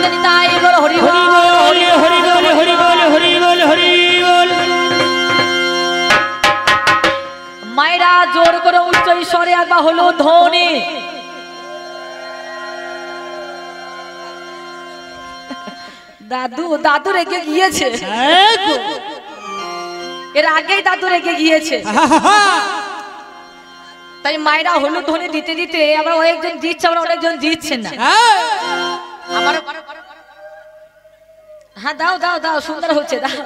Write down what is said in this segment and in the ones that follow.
বলে নিতাই বল হরি বল হরি হরি বল হরি বল হরি বল হরি বল। মায়েরা জোর করে উচ্চ ঈশ্বরে একবার হলো ধ্বনি। দাদু দাদু রেগে গিয়েছে, এর আগেই দাদু রেগে গিয়েছে, তাই মায়েরা হলুদ ধ্বনি দিতে দিতে আমরা অনেকজন দিচ্ছে, আমরা অনেকজন দিচ্ছেন না। আমার হ্যাঁ দাও দাও দাও, সুন্দর হচ্ছে, দাও।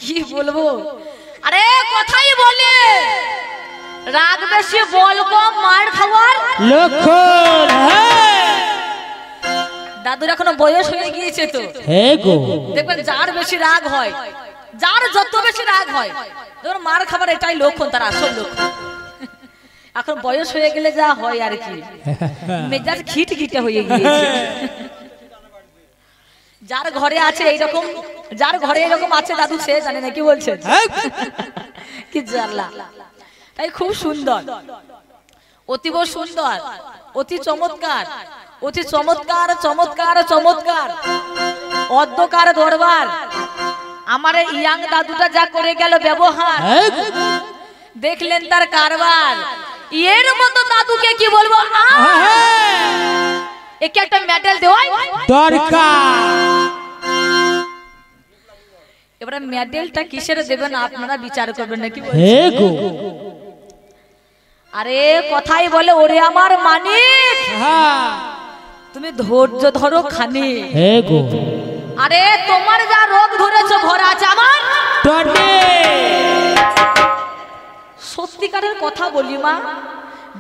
কি বলবো, আরে কথাই বলে রাগ বেশি বল কম মার খাওয়ার লক্ষণ। দাদুর এখনো বয়স হয়ে গিয়েছে তো, দেখবেন যার বেশি রাগ হয়, যার যত বেশি রাগ হয় ধর মার খাবার এটাই লক্ষণ, তার আসল লক্ষণ। এখন বয়স হয়ে গেলে যা হয় আর কি, মেজাজ খিটখিটে হয়ে গিয়েছে। যার ঘরে আছে এইরকম, যার ঘরে এরকম আছে দাদু সে জানে না কি বলছেন, কি জানলা। তাই খুব সুন্দর, অতীব সুন্দর, অতি চমৎকার, অতি চমৎকার, চমৎকার চমৎকার অদ্যকার দরবার। আমার ইয়াং দাদুটা যা করে গেল ব্যবহার, দেখলেন তার কারবার। এর মতো দাদুকে কি বলবো, একে একটা মেডেল দেওয়া দরকার। এবারে মেডেলটা কিসের দেবেন আপনারা বিচার করবেন নাকি? আরে কথাই বলে ওরে আমার মানিক, তুমি ধৈর্য ধরো খানি। আরে তোমার যা রোগ ধরেছো ঘর আছে আমার, সত্যিকারের কথা বলি মা,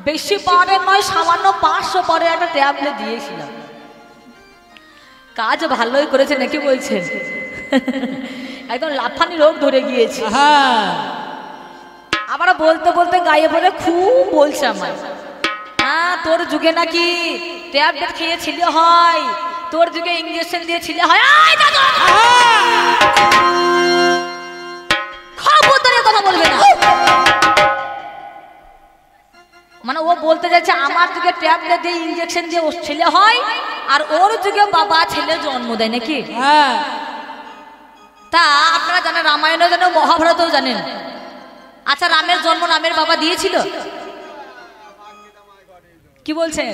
বেশি পাওয়ারের নয়, সামান্য 500 পাওয়ারের একটা ট্যাবলেট দিয়েছিলাম, কাজ ভালোই করেছে নাকি বলছেন? একদম লাফানি রোগ ধরে গিয়েছে। আবার বলতে বলতে গায়ে পড়ে খুব বলছে আমার, হ্যাঁ তোর যুগে নাকি ট্যাবলেট খেয়েছিলে হয়, তোর যুগে ইঞ্জেকশন দিয়েছিলে হয়। খবরদার কথা বলবে না। মানে ও বলতে যাচ্ছে আমার যুগে ট্যাবলেট দিয়ে ইঞ্জেকশন দিয়ে ওর ছেলে হয়, আর ওর যুগে বাবা ছেলে জন্ম দেয় নাকি? তা আপনারা জানেন, রামায়ণও জানেন, মহাভারতও জানেন। আচ্ছা রামের জন্ম রামের বাবা দিয়েছিল? কি বলছেন?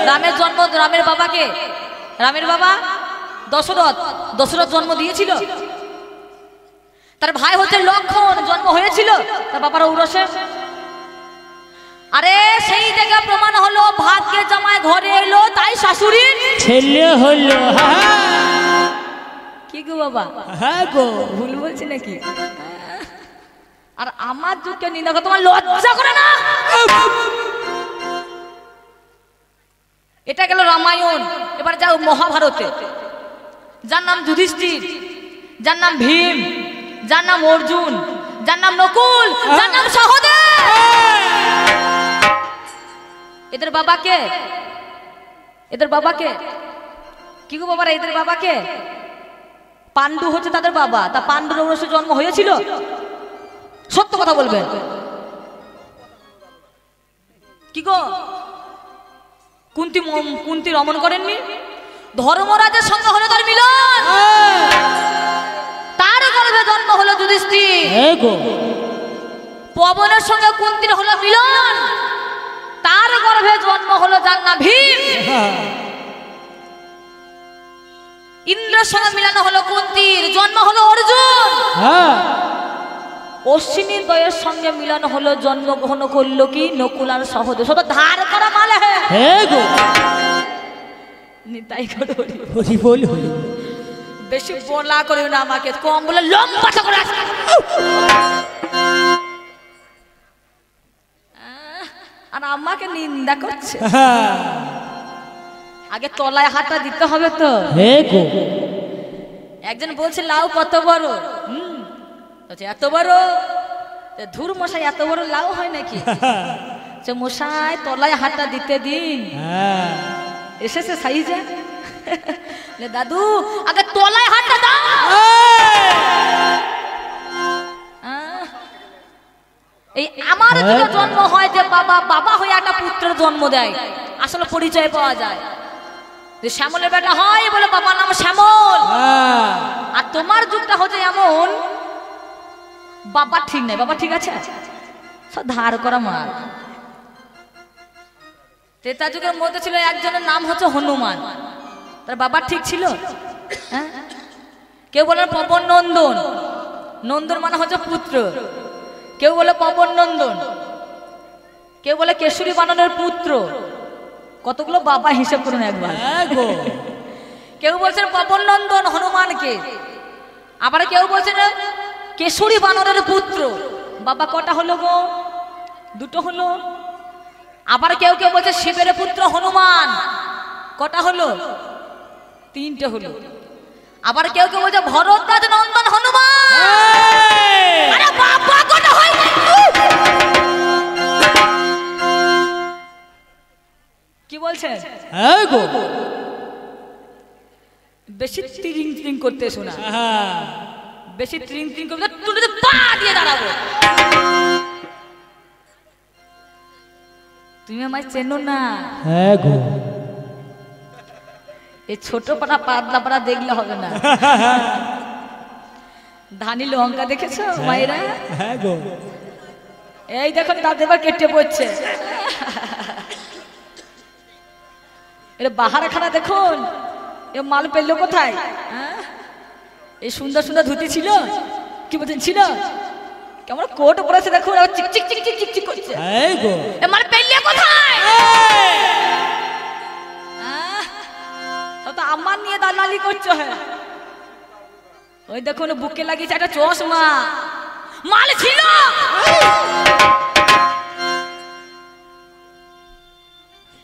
রামের জন্ম রামের বাবাকে, রামের বাবা দশরথ, দশরথ জন্ম দিয়েছিল। তার ভাই হচ্ছে লক্ষণ, জন্ম হয়েছিল তার বাবার ঔরসে। আরে সেই থেকে প্রমাণ হলো ভাগ্যে জামাই ঘরে এলো তাই শাশুড়ির ছেলে হলো। কি গো বাবা, হ্যাঁ গো ভুল বলছি নাকি? আর আমার যুগকে নিন্দা করে তোমার লজ্জা করে না? এটা গেল রামায়ণ। এবার যাও মহাভারতে। যার নাম যুধিষ্ঠির, যার নাম ভীম, যার নাম অর্জুন, যার নাম নকুল, যার নাম সহদেব, এদের বাবাকে, এদের বাবাকে কি গো বাবারা, এদের বাবাকে পাণ্ডু হচ্ছে তাদের বাবা। তা পাণ্ডুর ঔরসে জন্ম হয়েছিল? সত্য কথা বলবেন কি গো? কুন্তি রমণ করেননি? ধর্মরাজের সঙ্গে হলো তার মিলন, তার গর্ভে জন্ম হলো যুধিষ্ঠির। পবনের সঙ্গে কুন্তির হলো মিলন, তার গর্ভে জন্ম হলো যার নাম ভীম। ইন্দ্রের সঙ্গে মিলানো হলো কুন্তির, জন্ম হলো অর্জুন। অশ্বিনীর দয়ের সঙ্গে মিলন হলো, জন্মগ্রহণ করলো কি নকুল আর সহদেব। সব ধার করা মালে নিতাই করে বেশি বলা করিও না আমাকে, কম বলে লম্বা করে। আর আমাকে নিন্দা করছে। আগে তলায় হাতটা দিতে হবে তো। একজন বলছে লাউ কত বড়, এত বড়। ধুর মশাই, এত বড় লাউ হয় নাকি? মশাই তলায় হাতটা দিতে দিন। এসেছে সাইজে। দাদু আগে তলায় হাতটা দাও। এই আমার যদি জন্ম হয় যে বাবা বাবা হয়ে একটা পুত্রের জন্ম দেয়, আসলে পরিচয় পাওয়া যায় যে শ্যামলের বেটা হয় বলে বাবার নাম শ্যামল। আর তোমার যুগটা হচ্ছে এমন, বাবা ঠিক নাই, বাবা ঠিক আছে সব ধার করা মার। ত্রেতা যুগের মধ্যে ছিল একজনের নাম হচ্ছে হনুমান, তার বাবা ঠিক ছিল? হ্যাঁ, কেউ বলে পবন নন্দন, নন্দন মানে হচ্ছে পুত্র, কেউ বলে পবন নন্দন, কেউ বলে কেশরী বাননের পুত্র। কতগুলো বাবা হিসেব করুন একবার। কেউ বলছেন পবন নন্দন হনুমানকে, আবার কেউ বলছেন কেশরী বানরের পুত্র। বাবা কটা হলো গো? দুটো হলো। আবার কেউ কেউ বলছে শিবের পুত্র হনুমান, কটা হলো? তিনটে হলো। আবার কেউ কেউ বলছে ভরদ্বাজ নন্দন হনুমান। আরে বাবা কটা হয়? কি বলছেন? হ্যাঁ গো, বেশি ত্রিং ত্রিং করতে শোনা, বেশি ত্রিং ত্রিং করতে তুলে পা দিয়ে দাঁড়াবো। তুমি আমায় চেনো না? হ্যাঁ গো, এই ছোট পাড়া পাতলা পাড়া দেখলে হবে না। ধানি লঙ্কা দেখেছো মায়েরা? হ্যাঁ গো, এই দেখো দাঁত এবার কেটে পড়ছে। এটা বাহার খানা দেখুন, এ মাল পেলো কোথায়? এই সুন্দর সুন্দর ধুতি ছিল, কি বলছেন ছিল, কেমন কোট পরেছে দেখুন, চিক চিক চিক চিক চিক চিক করছে। হ্যাঁ গো, এ মাল পেলে কোথায়? তো আমার নিয়ে দালালি করছো। হ্যাঁ, ওই দেখুন বুকে লাগিয়েছে একটা চশমা, মাল ছিল।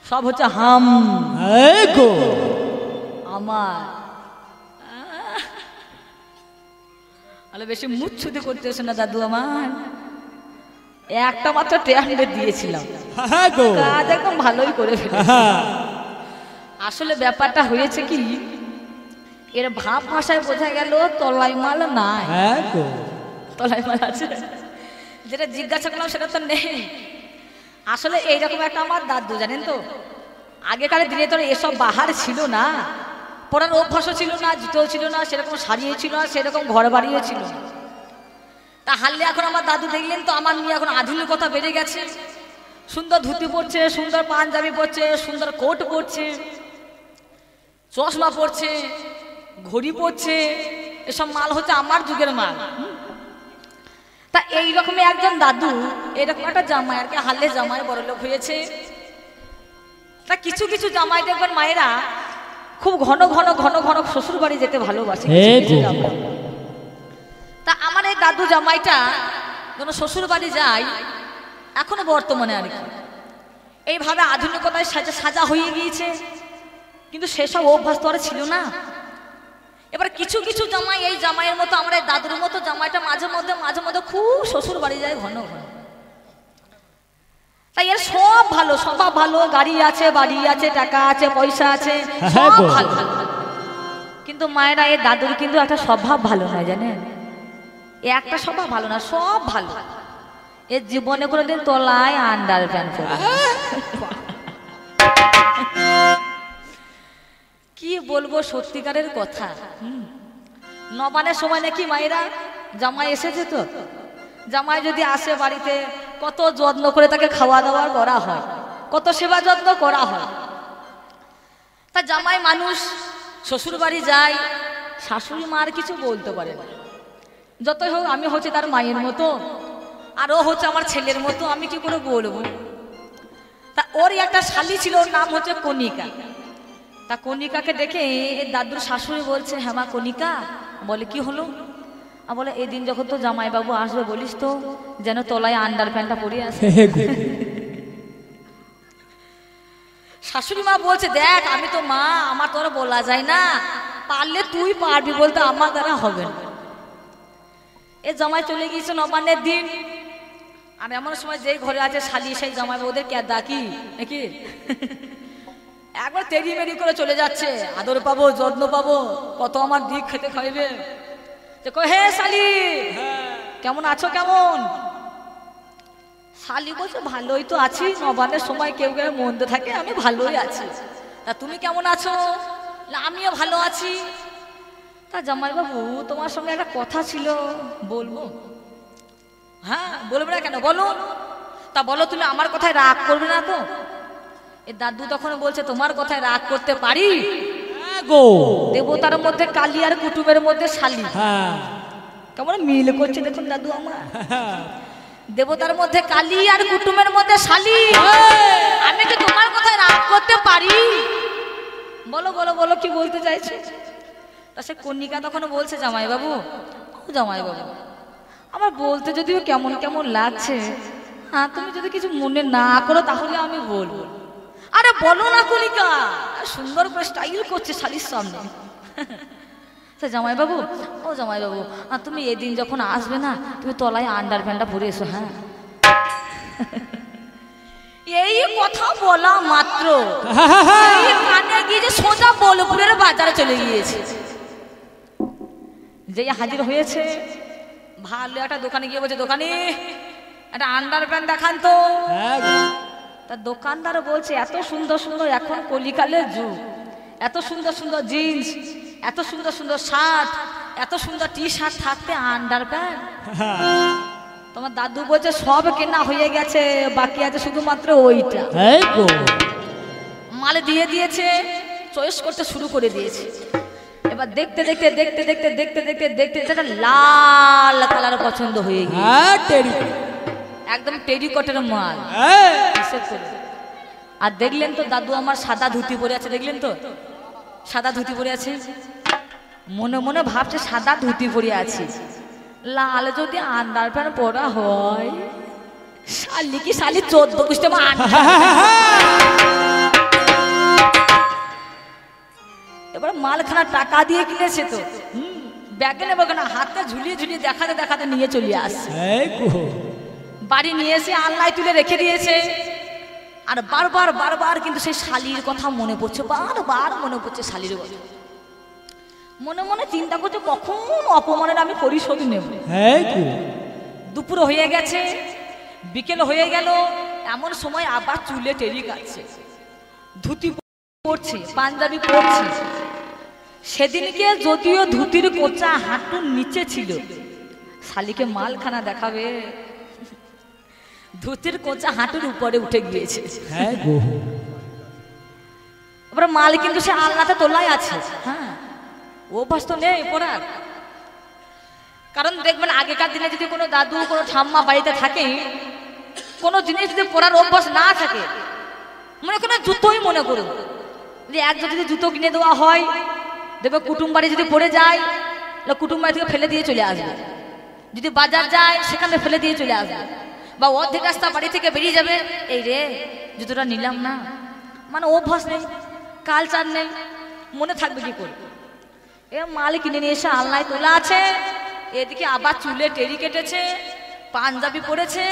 সব হচ্ছে হাম। হ্যাঁ গো, আমার বেশি মুচ্ছুতি করতেছে না দাদু আমার, একটা মাত্র ট্রেন্ডে দিয়েছিলাম, হ্যাঁ গো, কাজ একদম ভালোই করে ফেলেছি। আসলে ব্যাপারটা হয়েছে কি, এর ভাব ভাষায় বোঝা গেল তলাই মাল নাই। হ্যাঁ গো, তলাই মাল আছে, যেটা জিজ্ঞাসা করলাম সেটা তো নেই। আসলে এইরকম একটা আমার দাদু, জানেন তো, আগেকার দিনে তো এসব বাহার ছিল না, পড়ার অভ্যাসও ছিল না, জুতো ছিল না, সেরকম শাড়িও ছিল না, সেরকম ঘর বাড়িও ছিল না। তা হারলে এখন আমার দাদু দেখলেন তো আমার নিয়ে এখন আধুনিকতা বেড়ে গেছে, সুন্দর ধুতি পরছে, সুন্দর পাঞ্জাবি পরছে, সুন্দর কোট পরছে, চশমা পরছে, ঘড়ি পরছে, এসব মাল হচ্ছে আমার যুগের মাল। তা এইরকমই একজন দাদু এরকম একটা জামাই আর কি, হারলে জামাই বড় লোক হয়েছে। তা কিছু কিছু জামাই দেখবেন মায়েরা খুব ঘন ঘন ঘন ঘন শ্বশুর বাড়ি যেতে ভালোবাসে। তা আমার এই দাদু জামাইটা যখন শ্বশুর বাড়ি যায়, এখনো বর্তমানে আর কি এইভাবে আধুনিকতায় সাজা সাজা হয়ে গিয়েছে, কিন্তু সেসব অভ্যাস তো আর ছিল না। এবার কিছু কিছু জামাই এই জামাইয়ের মতো, আমরা এই দাদুর মতো জামাইটা মাঝে মধ্যে খুব শ্বশুর বাড়ি যায় ঘন ঘন। তাই এর সব ভালো, স্বভাব ভালো, গাড়ি আছে, বাড়ি আছে, টাকা আছে, পয়সা আছে, সব ভালো। কিন্তু মায়েরা এই দাদুর কিন্তু একটা স্বভাব ভালো নয়, জানেন? একটা স্বভাব ভালো না, সব ভালো। এর জীবনে কোনোদিন তলায় আন্ডার প্যান্ট পরে। কি বলবো সত্যিকারের কথা। নবানের সময় নাকি মায়েরা জামাই এসেছে তো, জামাই যদি আসে বাড়িতে কত যত্ন করে তাকে খাওয়া দাওয়া করা হয়, কত সেবা যত্ন করা হয়। তা জামাই মানুষ শ্বশুর বাড়ি যায়, শাশুড়ি মার কিছু বলতে পারে না। যতই হোক আমি হচ্ছে তার মায়ের মতো, আর ও হচ্ছে আমার ছেলের মতো, আমি কি করে বলবো। তা ওর একটা শালি ছিল, ওর নাম হচ্ছে কণিকা। তা কণিকাকে দেখে দাদুর শাশুড়ি বলছে, হ্যাঁ মা কণিকা। বলে কি হলো? বলে এই দিন যখন তো জামাই বাবু আসবে বলিস তো যেন তলায় আন্ডার প্যান্টটা পরে আসে। শাশুড়ি মা বলছে, দেখ আমি তো মা, আমার তো বলা যায় না, পারলে তুই পারবি বলতে আমার দ্বারা হবে না। এ জামাই চলে গিয়েছে নবান্নের দিন, আর এমন সময় যেই ঘরে আছে শালি সেই জামাই ওদের কেদা কি নাকি একবার তেরি মেরি করে চলে যাচ্ছে, আদর পাবো, যত্ন পাবো, কত আমার দিক খেতে খাইবে। হে শালি কেমন আছো, কেমন শালি বলছে ভালোই তো আছি, নবান্নের সময় কেউ কেউ মন্দ থাকে, আমি ভালোই আছি। তা তুমি কেমন আছো? আমিও ভালো আছি। তা জামাইবাবু তোমার সঙ্গে একটা কথা ছিল, বলবো? হ্যাঁ বলবে না কেন, বলো। তা বলো, তুমি আমার কথায় রাগ করবে না তো? এ দাদু তখন বলছে তোমার কথায় রাগ করতে পারি? গো দেবতার মধ্যে কালী আর কুটুমের মধ্যে শালি। হ্যাঁ কেমন মিল করছে দেখুন দাদু আমার। দেবতার মধ্যে কালী আর কুটুমের মধ্যে শালি। আমি কি তোমার কথায় রাগ করতে পারি? বলো বলো বলো, কি বলতে চাইছো? তা সে কন্যিকা তখন বলছে জামাইবাবু, জামাইবাবু আমার বলতে যদিও কেমন কেমন লাগছে, হ্যাঁ তুমি যদি কিছু মনে না করো তাহলে আমি বলবো। আরে বলো না কণিকা, সুন্দর করে স্টাইল করছে শালির সামনে। জামাইবাবু, ও জামাইবাবু, আর তুমি এদিন যখন আসবে না, তুমি তলায় আন্ডার প্যান্টটা পরে এসো। হ্যাঁ এই কথা বলা মাত্র কানে গিয়ে যে সোজা বোলপুরের বাজারে চলে গিয়েছে। যে হাজির হয়েছে ভালো একটা দোকানে গিয়ে বলছে, দোকানে একটা আন্ডার প্যান্ট দেখান তো। তা দোকানদার বলছে এত সুন্দর সুন্দর এখন কলিকালের যুগ, এত সুন্দর সুন্দর জিন্স, এত সুন্দর সুন্দর শার্ট, এত সুন্দর টি শার্ট থাকতে আন্ডার প্যান্ট? তোমার দাদু বলছে সব কেনা হয়ে গেছে, বাকি আছে শুধুমাত্র ওইটা। মাল দিয়ে দিয়েছে, চয়েস করতে শুরু করে দিয়েছে। এবার দেখতে দেখতে দেখতে দেখতে দেখতে দেখতে দেখতে দেখতে লাল কালার পছন্দ হয়ে গিয়েছে, একদম টেরিকটের মাল। আর দেখলেন তো দাদু আমার সাদা ধুতি পরে আছে, দেখলেন তো সাদা ধুতি পরে আছে। মনে মনে ভাবছে সাদা ধুতি পরে আছে, লাল যদি আন্ডার প্যান্ট পরা হয়, শালি কি শালি 14 বুঝতে পার। এবার মালখানা টাকা দিয়ে কিনেছে তো, ব্যাগে নেবো কেন, হাতে ঝুলিয়ে ঝুলিয়ে দেখাতে দেখাতে নিয়ে চলে আসছে। বাড়ি নিয়ে এসে আলনায় তুলে রেখে দিয়েছে। আর বারবার বারবার কিন্তু সেই শালির কথা মনে পড়ছে, বারবার মনে পড়ছে শালির কথা। মনে মনে চিন্তা করছে কখন অপমানের আমি পরিশোধ নেব। দুপুর হয়ে গেছে, বিকেল হয়ে গেল, এমন সময় আবার চুলে টেরি কাটছে, ধুতি পরছে, পাঞ্জাবি পরছে। সেদিনকে যদিও ধুতির কোচা হাঁটুর নিচে ছিল, শালিকে মালখানা দেখাবে, ধুতির কোচা হাঁটুর উপরে উঠে গিয়েছে। এবার মাল কিন্তু সে আলনাতে তোলায় আছে। হ্যাঁ অভ্যাস তো নেই পড়ার, কারণ দেখবেন আগেকার দিনে যদি কোনো দাদু কোনো ঠাম্মা বাড়িতে থাকে, কোনো জিনিস যদি পড়ার অভ্যাস না থাকে, মনে করেন জুতোই মনে করুন, যদি একজন যদি জুতো কিনে দেওয়া হয়, দেখবে কুটুম বাড়ি যদি পড়ে যায়, কুটুম বাড়ি থেকে ফেলে দিয়ে চলে আসবে। যদি বাজার যায় সেখানে ফেলে দিয়ে চলে আসবে, বা অর্ধেক রাস্তা বাড়ি থেকে বেরিয়ে যাবে, এই রে জুতোটা নিলাম না। মানে অভ্যাস নেই, কালচার নেই, মনে থাকবে কি করে? এ মাল কিনে নিয়ে এসে আলনায় তোলা আছে, এদিকে আবার চুলে টেরি কেটেছে, পাঞ্জাবি পরেছে,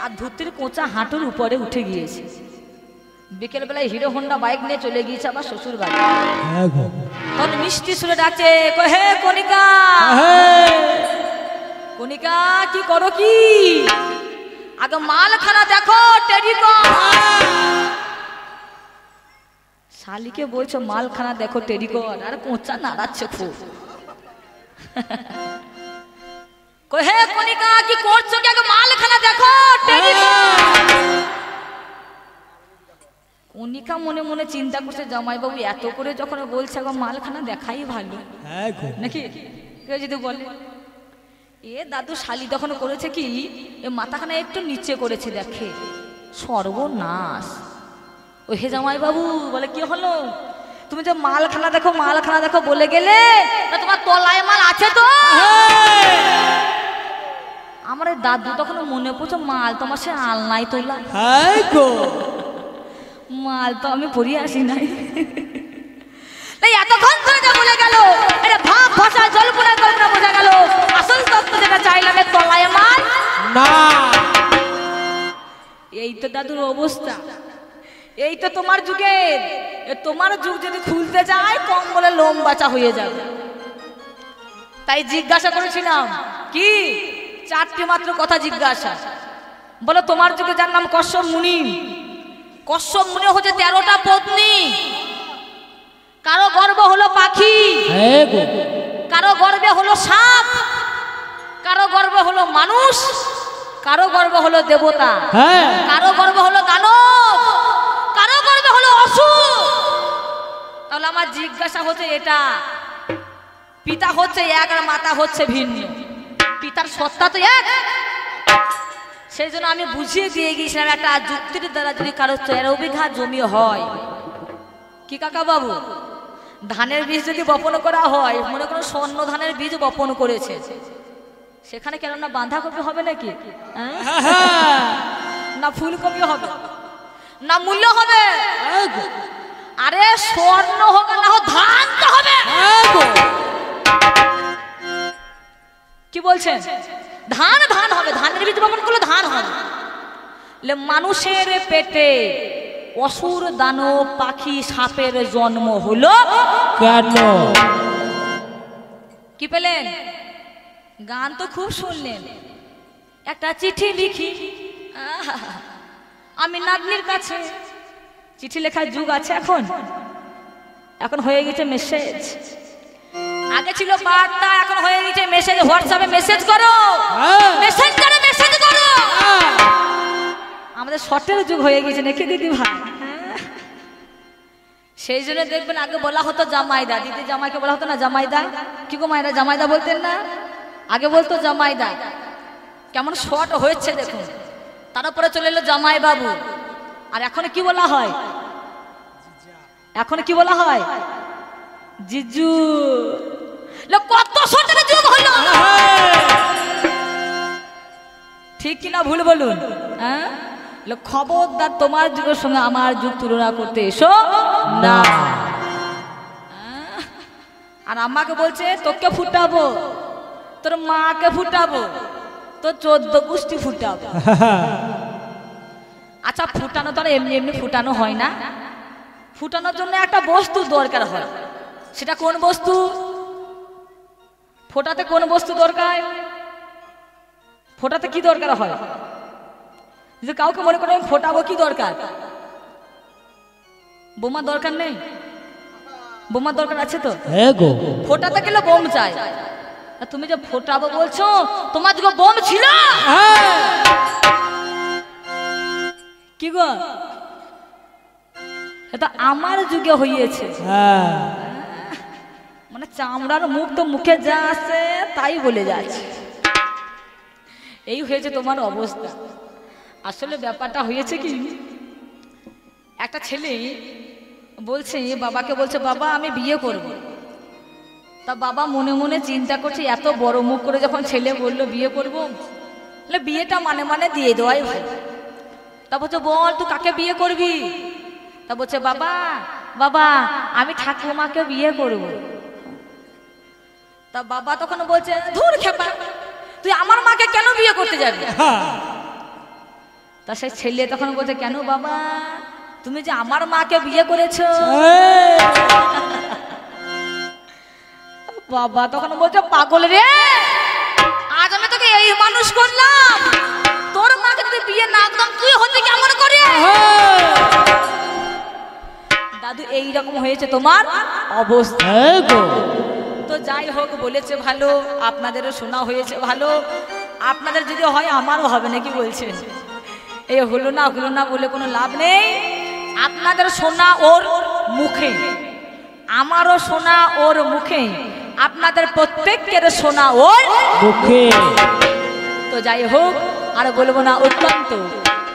আর ধুতির কোঁচা হাঁটুর উপরে উঠে গিয়েছে। বিকেল বেলায় হিরো হোন্ডা বাইক নিয়ে চলে গিয়েছে আবার শ্বশুর বাড়ি। তখন মিষ্টি সুরে ডাকছে, হে কণিকা, কণিকা কি করো কি? আগে মালখানা দেখো, টেরিকট। শালিকে বলছো মালখানা দেখো টেরিকট, আর কোঁচা নাড়াচ্ছে খুব। হে কণিকা কি করছো কি? আগে মালখানা দেখো, টেরিকট। কণিকা মনে মনে চিন্তা করছে, জামাইবাবু এত করে যখন বলছে আগে মালখানা দেখাই ভালো নাকি, কেউ যদি বলে। এ দাদু শালি তখন করেছে কি, এ মাথাখানা একটু নিচে করেছে, দেখে সর্বনাশ। ও হে জামাইবাবু বলে, কি হলো? তুমি যে মালখানা দেখো মালখানা দেখো বলে গেলে, না তোমার তলায় মাল আছে তো? আমার দাদু তখন মনে পড়ছে, মাল তোমার সে আলনায় তোলা। মাল তো আমি পরিয়ে আসি নাই। এতক্ষণ ধরে যা বলে গেল, এটা ভাব ভাষা জল্পনা কল্পনা বোঝা গেল, আসল তত্ত্ব যেটা চাইলাম তলায় মাল না। এই তো দাদুর অবস্থা, এই তো তোমার যুগের। তোমার যুগ যদি খুলতে যায় কম্বলে লোম বাঁচা হয়ে যাবে। তাই জিজ্ঞাসা করেছিলাম কি, 4টি মাত্র কথা জিজ্ঞাসা। বলো তোমার যুগে যার নাম কশ্যপ মুনি, কশ্যপ মুনি হচ্ছে 13টা পত্নী। কারো গর্ভ হলো পাখি, হ্যাঁ গো, কারো গর্ভে হলো সাপ, কারো গর্ভ হলো মানুষ, কারো গর্ভ হলো দেবতা, হ্যাঁ কারো গর্ভ হলো দানব, কারো গর্ভে হলো অসুর। তাহলে আমার জিজ্ঞাসা হচ্ছে এটা, পিতা হচ্ছে এক আর মাতা হচ্ছে ভিন্ন, পিতার সত্তা তো এক। সেই জন্য আমি বুঝিয়ে দিয়ে গিয়েছিলাম একটা যুক্তির দ্বারা যদি কারো 13 বিঘা জমি হয়, কি কাকা বাবু, ধানের বীজ যদি বপন করা হয়, মনে করো স্বর্ণ ধানের বীজ বপন করেছে, সেখানে কেন না বাঁধাকপি হবে নাকি, না ফুলকপি হবে, না মূল্য হবে? আরে স্বর্ণ হোক না হোক ধান তো হবে। কি বলছেন? ধান ধান হবে, ধানের বীজ বপন করলে ধান হবে। মানুষের পেটে অসুর দানব পাখি সাপের জন্ম হলো কেন? কি পেলেন? গান তো খুব শুনলেন। একটা চিঠি লিখি আমি নাতনির কাছে। চিঠি লেখার যুগ আছে এখন, এখন হয়ে গেছে মেসেজ। আগে ছিল বার্তা, এখন হয়ে গেছে মেসেজ। হোয়াটসঅ্যাপে মেসেজ করো, মেসেজ করো, মেসেজ করো। আমাদের শর্টের যুগ হয়ে গেছে নাকি দিদি ভাই? সেই জন্য দেখবেন আগে বলা হতো জামাইদা, দিদি জামাইকে বলা হতো না জামাইদা। কি গো মায়েরা জামাইদা বলতেন না? আগে বলতো জামাইদা। কেমন শর্ট হয়েছে দেখুন। তারপরে চলে এলো জামাই বাবু। আর এখন কি বলা হয়? এখন কি বলা হয়? জিজু। কত শর্টের যুগ হলো, ঠিক কিনা ভুল বলুন? হ্যাঁ, খবরদার তোমার যুগের সঙ্গে আমার যুগ তুলনা করতে এসো না। আর আমাকে বলছে তোকে ফুটাবো, তোর মাকে ফুটাবো, তোর 14 গোষ্ঠী ফুটাবো। আচ্ছা, ফুটানো তো আর এমনি এমনি ফুটানো হয় না। ফুটানোর জন্য একটা বস্তু দরকার হয়। সেটা কোন বস্তু? ফোটাতে কোন বস্তু দরকার? ফোটাতে কি দরকার হয়? যে কাউকে মনে করে ফোটাবো, কি দরকার? বোমা দরকার নেই? বোমার দরকার আছে তো? হ্যাঁ গো, ফোটাতে গেলে বোম চাই। তুমি যে ফোটাবো বলছো, তোমার যুগে বোম ছিল? কি গো, এটা আমার যুগে হয়েছে। মানে চামড়ার মুখ তো মুখে যা আছে তাই বলে যাচ্ছে। এই হয়েছে তোমার অবস্থা। আসলে ব্যাপারটা হয়েছে কি, একটা ছেলে বলছে বাবাকে, বলছে বাবা আমি বিয়ে করব। তা বাবা মনে মনে চিন্তা করছে, এত বড় মুখ করে যখন ছেলে বললো বিয়ে করবো, তাহলে বিয়েটা মানে মানে দিয়ে দেওয়াই ভালো। তা বলছে বল তুই কাকে বিয়ে করবি? তা বলছে বাবা বাবা আমি ঠাকুমাকে বিয়ে করব। তা বাবা তখন বলছে ধুর খেপা, তুই আমার মাকে কেন বিয়ে করতে যাবি? তা সেই ছেলে তখন বলছে কেন বাবা, তুমি যে আমার মাকে বিয়ে করেছো। বাবা তখন বলছে পাগল রে, আজ আমি তোকে এই মানুষ করলাম, তোর মাকে যদি বিয়ে না করতাম তুই হতে কেমন করে? দাদু এইরকম হয়েছে তোমার অবস্থা। তো যাই হোক, বলেছে ভালো, আপনাদেরও শোনা হয়েছে ভালো। আপনাদের যদি হয় আমারও হবে নাকি বলছেন? এই হলো না বলে কোনো লাভ নেই। আপনাদের শোনা ওর মুখে, আমারও শোনা ওর মুখে, আপনাদের প্রত্যেকের শোনা ওর মুখে। তো যাই হোক, আর বলবো না অত্যন্ত,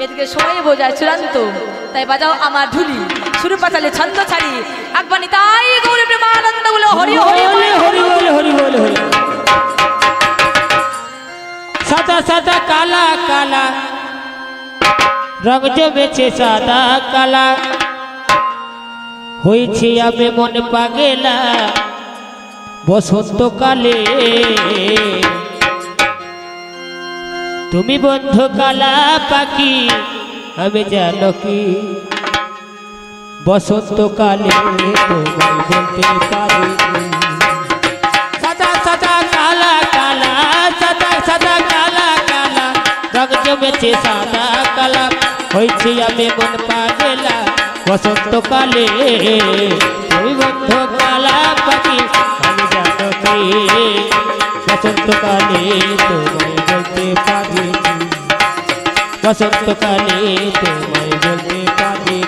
এদিকে সবাই বোঝায় চূড়ান্ত। তাই বাজাও আমার ঢুলি, সুর পাতালে ছন্দ ছাড়ি, আকবানি তাই গৌরী প্রেমানন্দ বলে হরি হরি হরি হরি হরি হরি হরি। সাদা সাদা কালা কালা রঙ জমেছে, সাদা কালা হয়েছে আমি মন পাগেলা বসন্তকালে। তুমি বন্ধু কালা পাখি, আমি জানো কি বসন্তকালে তোমায় বলতে পারি। সাদা সাদা কালা কালা, সাদা সাদা কালা কালা রঙ জমেছে সাদা কালা হয়েছে আমি মন পাগলা বসন্তকালে তুমি বন্ধু কালা পাখি আমি জানো কি বসন্তকালে তোমায় বলতে পারি বসন্তকালে তোমায় বলতে পারি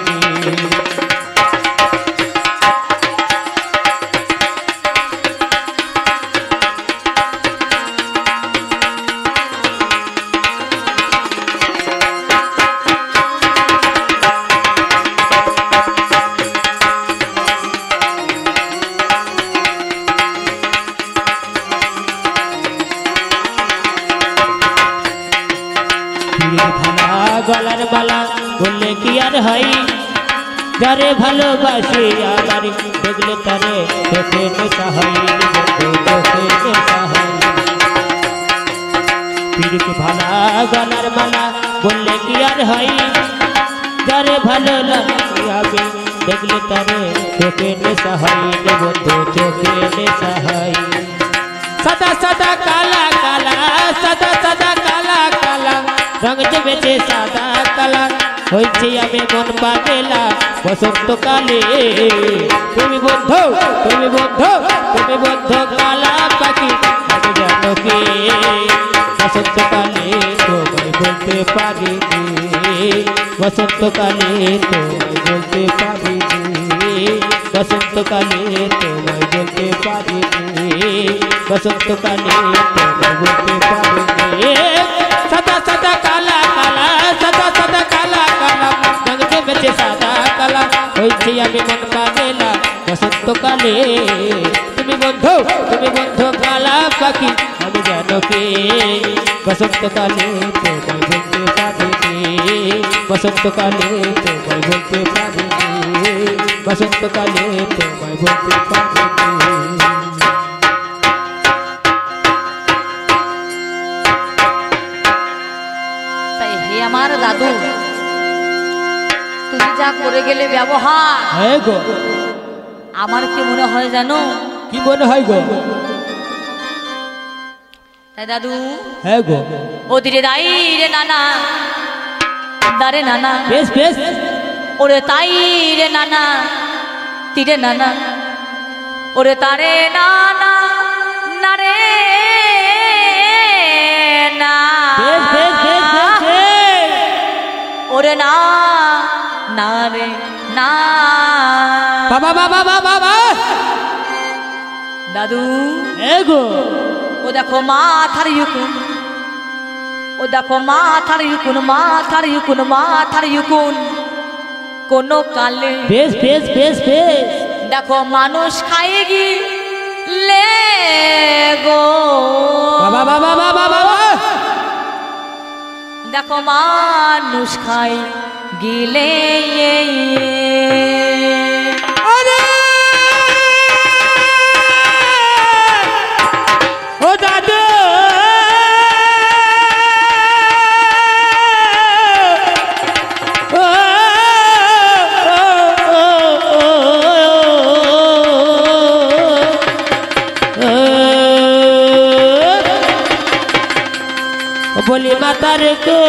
গলার মালা বললে কি আর হয় যারে ভালোবাসি আমার দেখলে তারে চোখে নেশা হয় চোখে নেশা হয় পীড়িত ভালা গলার মালা বললে কি আর হয় যারে ভালো লাগে আমি দেখলে তারে চোখে নেশা হয় বন্ধু চোখে নেশা হয় সাদা সাদা কালা কালা সাদা সাদা কালা কালা রঙ জমেছে সাদা কালা হয়েছে আমি মন পাগলা বসন্তকালে তুমি বন্ধু তুমি বন্ধু তুমি বন্ধু কালা পাখি আমি জানো কি বসন্তকালে তোমায় বলতে পারি বসন্তকালে তোমায় বলতে পারি বসন্তকালে তোমায় বলতে পারি বসন্তকালে তোমায় বলতে পারি সাদা সাদা কালা কালা সাদা সাদা কালা কালা রঙ জমেছে সাদা কালা হয়েছে আমি মন পাগলা বসন্তকালে তুমি বন্ধু কালা পাখি আমি জানো কি বসন্তকালে তোমায় বলতে পারি বসন্তকালে তোমায় বলতে পারি বসন্তকালে তোমায় বলতে পারি আমার দাদু তুমি যা করে গেলে ব্যবহার হ্যাঁ গো আমার কি মনে হয় জানো কি মনে হয় গো তাই দাদু হ্যাঁ গো ও দিরে দাই রে নানা দারে নানা বেশ বেশ ওরে তাই রে নানা তীরে নানা ওরে তারে নানা না রে না বেশ বেশ বেশ ওরে না না রে না বাবা বাবা বাবা বাবা দাদু এগো ও দেখো মাথার ইউকুন ও দেখো মাথার ইউকুন মাথার ইউকুন মাথার ইউকুন কোন কালে বেশ বেশ বেশ বেশ দেখো মানুষ খাই গিলে গো বাবা বাবা বাবা বাবা দেখো মানুষ খাই গিলে ও দাদু বলি মাতার কো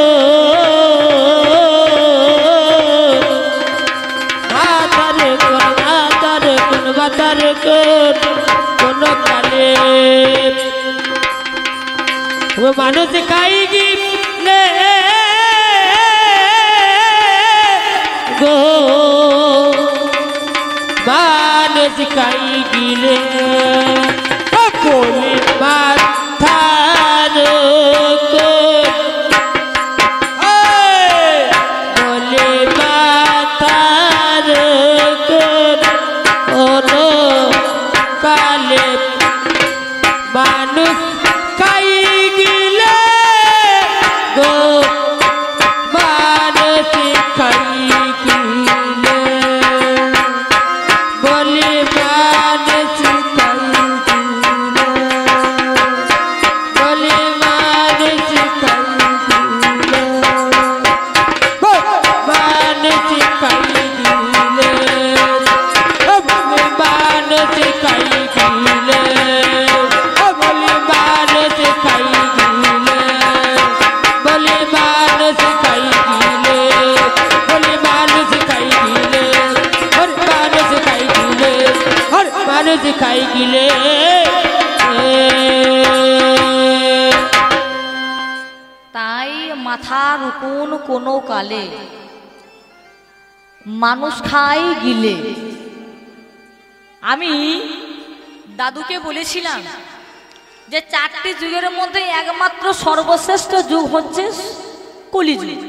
মাতার কোন কোন কালে ও মানুষ খাই গিলে গো মানুষ খাই গিলে বলি মাথার বলি মাথার কালে মানুষ খাই গিলে গো মানুষ খাই গিলে বলি মানুষ খাই গিলে গিলে তাই মাথার উকুন কোনো কালে মানুষ খায় গিলে। আমি দাদুকে বলেছিলাম যে 4টি যুগের মধ্যে একমাত্র সর্বশ্রেষ্ঠ যুগ হচ্ছে কলিযুগ।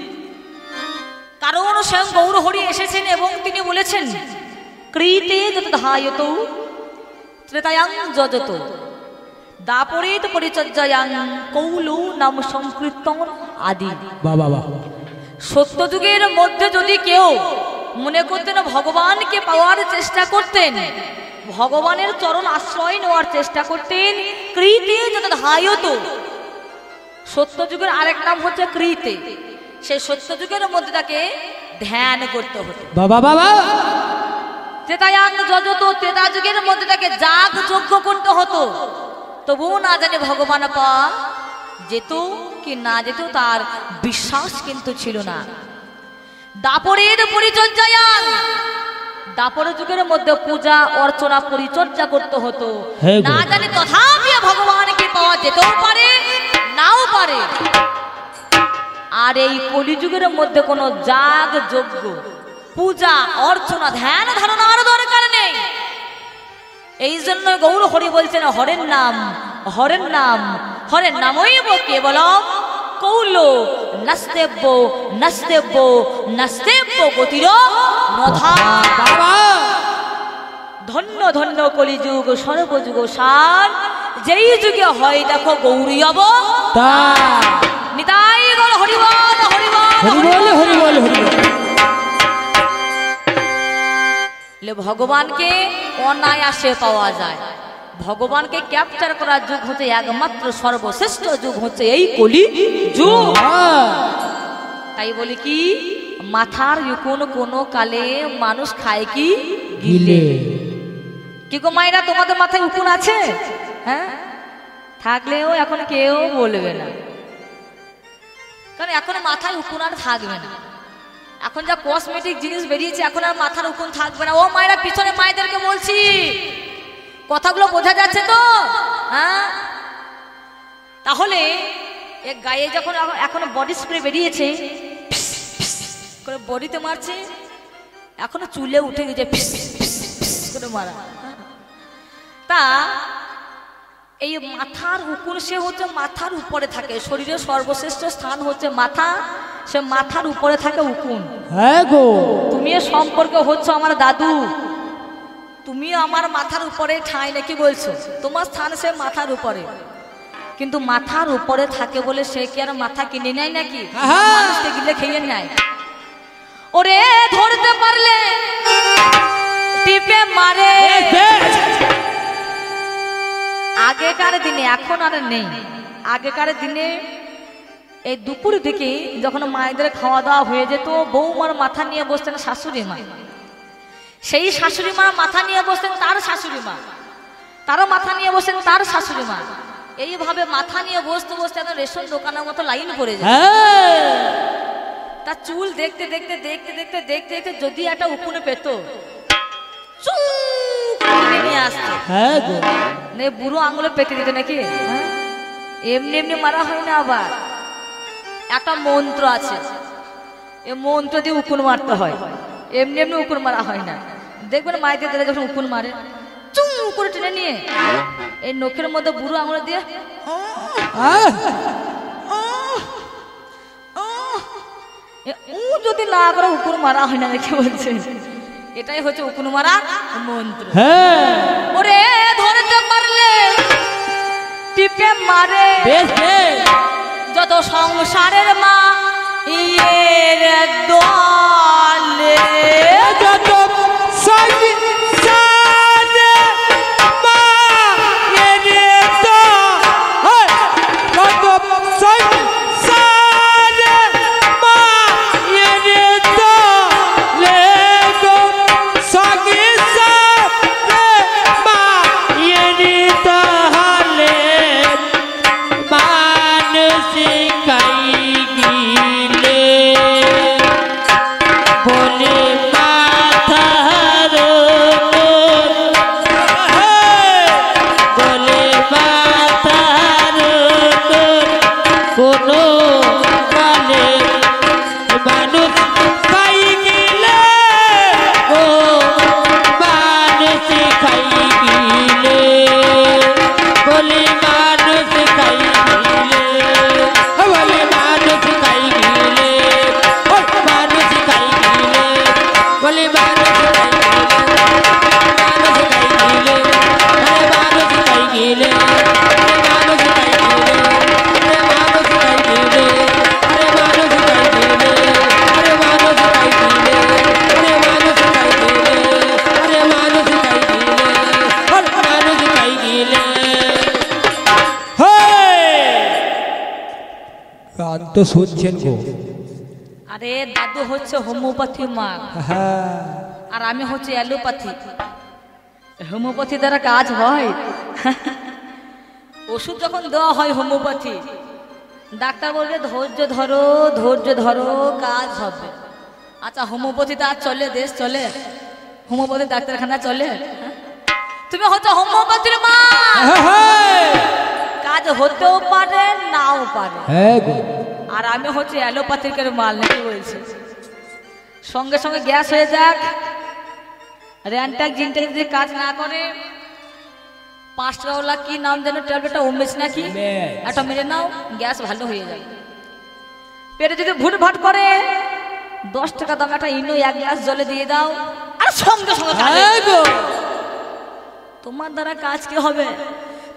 কারণ স্বয়ং গৌরহরি এসেছেন এবং তিনি বলেছেন কৃতে যত ধায়ত ত্রেতায়াং যজত দাপরেত পরিচর্যায়াং কৌলৌ নাম সংকীর্তন আদি। বাবা বাবা, সত্য যুগের মধ্যে যদি কেউ মনে করতেন ভগবানকে পাওয়ার চেষ্টা করতেন, ভগবানের চরণ আশ্রয় নেওয়ার চেষ্টা করতেন, কৃতে যত ধায়ত, সত্য যুগের আরেক নাম হচ্ছে কৃতে, সেই সত্য যুগের মধ্যে তাকে ধ্যান করতে হতো। বাবা বাবা, ত্রেতায়াং যজত, ত্রেতা যুগের মধ্যে তাকে যাগ যজ্ঞ করতে হতো। তবুও না জানে ভগবান পাওয়া যেত কি না যেত তার বিশ্বাস কিন্তু ছিল না। দাপরের পরিচর্যায়াং, দাপর যুগের মধ্যে পূজা অর্চনা পরিচর্যা করতে হতো। না জানি তথাপি ভগবানকে পাওয়া যেতেও পারে নাও পারে। আর এই কলিযুগের মধ্যে কোনো যাগ যজ্ঞ পূজা অর্চনা ধ্যান ধারণার দরকার নেই। এই জন্য গৌরহরি বলছেন হরের নাম হরের নাম হরের নামৈব কেবলম কৌল নাস্তেব্য নাস্তেব্য নাস্তেব্য গতির নথা। ধন্য ধন্য কলিযুগ সর্বযুগ সার, যেই যুগে হয় দেখো গৌরী অবতার। নিতাই গৌর হরিবল হরিবল হরিবল হরিবল হরিবল। ভগবানকে অনায়াসে পাওয়া যায়। ভগবানকে ক্যাপচার করার যুগ হচ্ছে একমাত্র সর্বশ্রেষ্ঠ যুগ হচ্ছে এই কলি যুগ। তাই বলি কি মাথার উকুন কোনো কালে মানুষ খায় কি গিলে। কি গো মায়েরা, তোমাদের মাথায় উকুন আছে? হ্যাঁ, থাকলেও এখন কেউ বলবে না, কারণ এখন মাথায় উকুন আর থাকবে না। এখন যা কসমেটিক জিনিস বেরিয়েছে এখন আর মাথার উকুন থাকবে না। ও মায়েরা, পিছনে মায়েদেরকে বলছি, কথাগুলো বোঝা যাচ্ছে তো? হ্যাঁ, তাহলে এ গায়ে যখন এখন বডি স্প্রে বেরিয়েছে করে বডিতে মারছে, এখনো চুলে উঠে গেছে করে মারা। তা এই মাথার উকুন সে হচ্ছে মাথার উপরে থাকে, শরীরের সর্বশ্রেষ্ঠ স্থান হচ্ছে মাথা, সে মাথার উপরে থাকে উকুন। হ্যাঁ গো, তুমি সম্পর্ক হচ্ছে আমার দাদু, তুমি আমার মাথার উপরে ঠাঁই নাকি বলছো, তোমার স্থান সে মাথার উপরে, কিন্তু মাথার উপরে থাকে বলে সে কি আর মাথা কিনে নেয় নাকি? মানুষকে গিলে খেয়ে নেয়। ওরে ধরতে পারলে টিপে মারে। আগেকার দিনে, এখন আর নেই, আগেকার দিনে এই দুপুর দিকে যখন মায়েদের খাওয়া দাওয়া হয়ে যেত, বৌমার মাথা নিয়ে বসতেন শাশুড়ি মা, সেই শাশুড়ি মা মাথা নিয়ে বসতেন তার শাশুড়ি মা, তারও মাথা নিয়ে বসতেন তার শাশুড়ি মা। এইভাবে মাথা নিয়ে বসতে বসতে একদম রেশন দোকানের মতো লাইন পড়ে যায়। তার চুল দেখতে দেখতে দেখতে দেখতে দেখতে দেখতে যদি একটা উকুনে পেত, নিয়ে আসতো। বুড়ো আঙুলে পেতে দিত নাকি? এমনি এমনি মারা হয় না, আবার একটা মন্ত্র আছে, এ মন্ত্র দিয়ে উকুন মারতে হয়, এমনি এমনি উকুন মারা হয় না। দেখবেন মায়েদের দিলে যখন উকুন মারে চুম করে টেনে নিয়ে এই নখের মধ্যে বুড়ো আঙুলে দিয়ে যদি না করে উকুন মারা হয় না, কি বলছে? এটাই হচ্ছে উকুন মারা মন্ত্র। ওরে ধরতে পারলে টিপে মারে, যত সংসারের মা ইয়ের দলে, যত তো শুনছেন গো। আরে দাদু হচ্ছে হোমিওপ্যাথি মা, হ্যাঁ আর আমি হচ্ছে অ্যালোপ্যাথি। হোমিওপ্যাথি দ্বারা কাজ হয়? ওষুধ যখন দেওয়া হয় হোমিওপ্যাথি, ডাক্তার বলবে ধৈর্য ধরো ধৈর্য ধরো কাজ হবে। আচ্ছা হোমিওপ্যাথিতে আর চলে, দেশ চলে? হোমিওপ্যাথি ডাক্তারখানা চলে? তুমি হচ্ছে হোমিওপ্যাথির মা, কাজ হতেও পারে নাও পারে। হ্যাঁ গো। আর আমি হচ্ছে অ্যালোপ্যাথিকের মাল, নাকি বলছে সঙ্গে সঙ্গে গ্যাস হয়ে যাক, র্যানটাক জিনটাক যদি কাজ না করে, 5 টাকাওয়ালা কি নাম যেন ট্যাবলেটটা ওমেস নাকি, একটা মেরে নাও, গ্যাস ভালো হয়ে যাবে। পেটে যদি ভুট ভাট করে 10 টাকা দাম একটা ইনো 1 গ্লাস জলে দিয়ে দাও, আর সঙ্গে সঙ্গে তোমার দ্বারা কাজ কি হবে?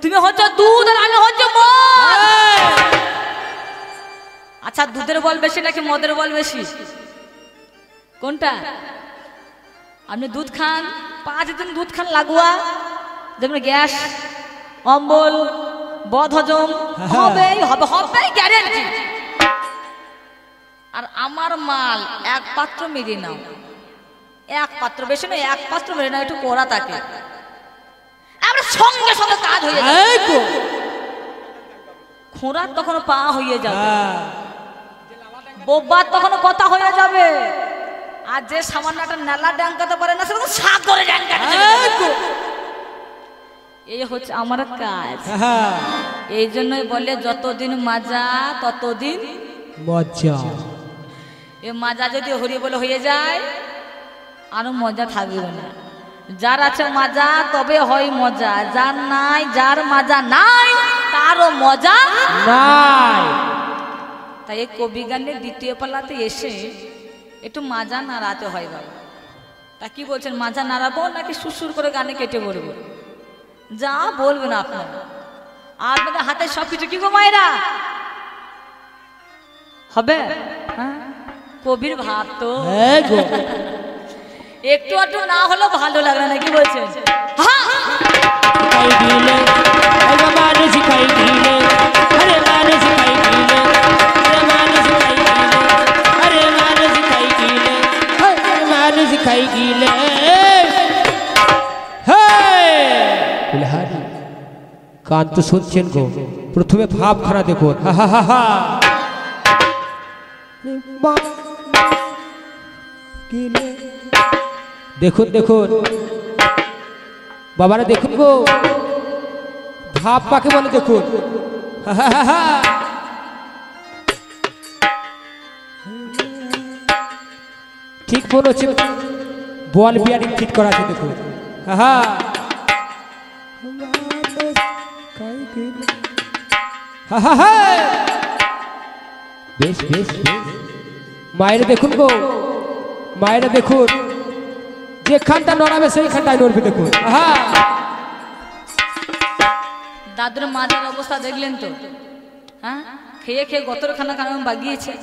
তুমি হচ্ছে দুধ আর আমি হচ্ছে মদ। আচ্ছা দুধের বল বেশি নাকি মদের বল বেশি, কোনটা? আপনি দুধ খান, 5 দিন দুধ খান লাগোয়া, যেমন গ্যাস অম্বল বদ হজম হবে হবে হবে গ্যারেন্টি। আর আমার মাল 1 পাত্র মেরে নাও, 1 পাত্র, বেশি না 1 পাত্র মেরে নাও, একটু কড়া থাকে, আমরা সঙ্গে সঙ্গে কাজ হয়ে যাবে। খোঁড়ার তখন পা হয়ে যাবে, বোবার তখন কথা হয়ে যাবে। আর যে সামান্য একটা নেলা ড্যাঙ্কাতে পারে না, সেরকম সাগরে ড্যাঙ্কাতে যাবে। এই হচ্ছে আমার কাজ। এই জন্যই বলে যতদিন মাজা ততদিন মজা। এ মাজা যদি হরি বলে হয়ে যায়, আরো মজা থাকবে না। যার আছে মাজা তবে হয় মজা, যার নাই, যার মাজা নাই তারও মজা নাই। তাই এই কবি গানের 2য় পালাতে এসে একটু মাজা নাড়াতে হয় বাবা। তা কি বলছেন, মাজা নাড়াবো নাকি সুসুর করে গানে কেটে পড়বো? যা বলবেন আপনারা। আর আপনাদের হাতে সবকিছু কি গো মায়েরা হবে? হ্যাঁ কবির ভাব তো একটু একটু না হলো ভালো লাগবে না, কি বলছেন? কান তো শুনছেন গো, প্রথমে ভাবখানা দেখুন। দেখুন দেখুন বাবারা, দেখুন গো, ভাব পাকে বলে দেখুন। ঠিক মনে হচ্ছে বল বিয়ারিং ফিট করা আছে, দেখুন। বেশ বেশ মায়েরা দেখুন গো, মায়েরা দেখুন, যেখানটা নড়াবে সেইখানটাই নড়বে, দেখুন। দাদুর মাজার অবস্থা দেখলেন তো? হ্যাঁ খেয়ে খেয়ে গতরখানা কারণ বাগিয়েছে।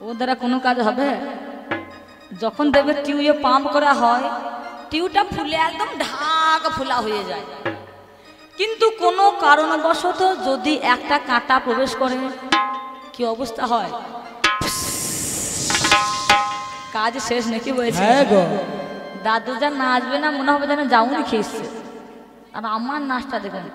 ও দ্বারা কোনো কাজ হবে? যখন দেখবে টিউবে পাম্প করা হয়, টিউটা ফুলে একদম ঢাকা ফুলা হয়ে যায়, কিন্তু কোনো কারণবশত যদি একটা কাঁটা প্রবেশ করে, কি অবস্থা হয়? কাজ শেষ, নাকি বলছে? দাদু যা নাচবে না, মনে হবে যেন যাউনি খেয়েছে। আর আমার নাচটা দেখুন,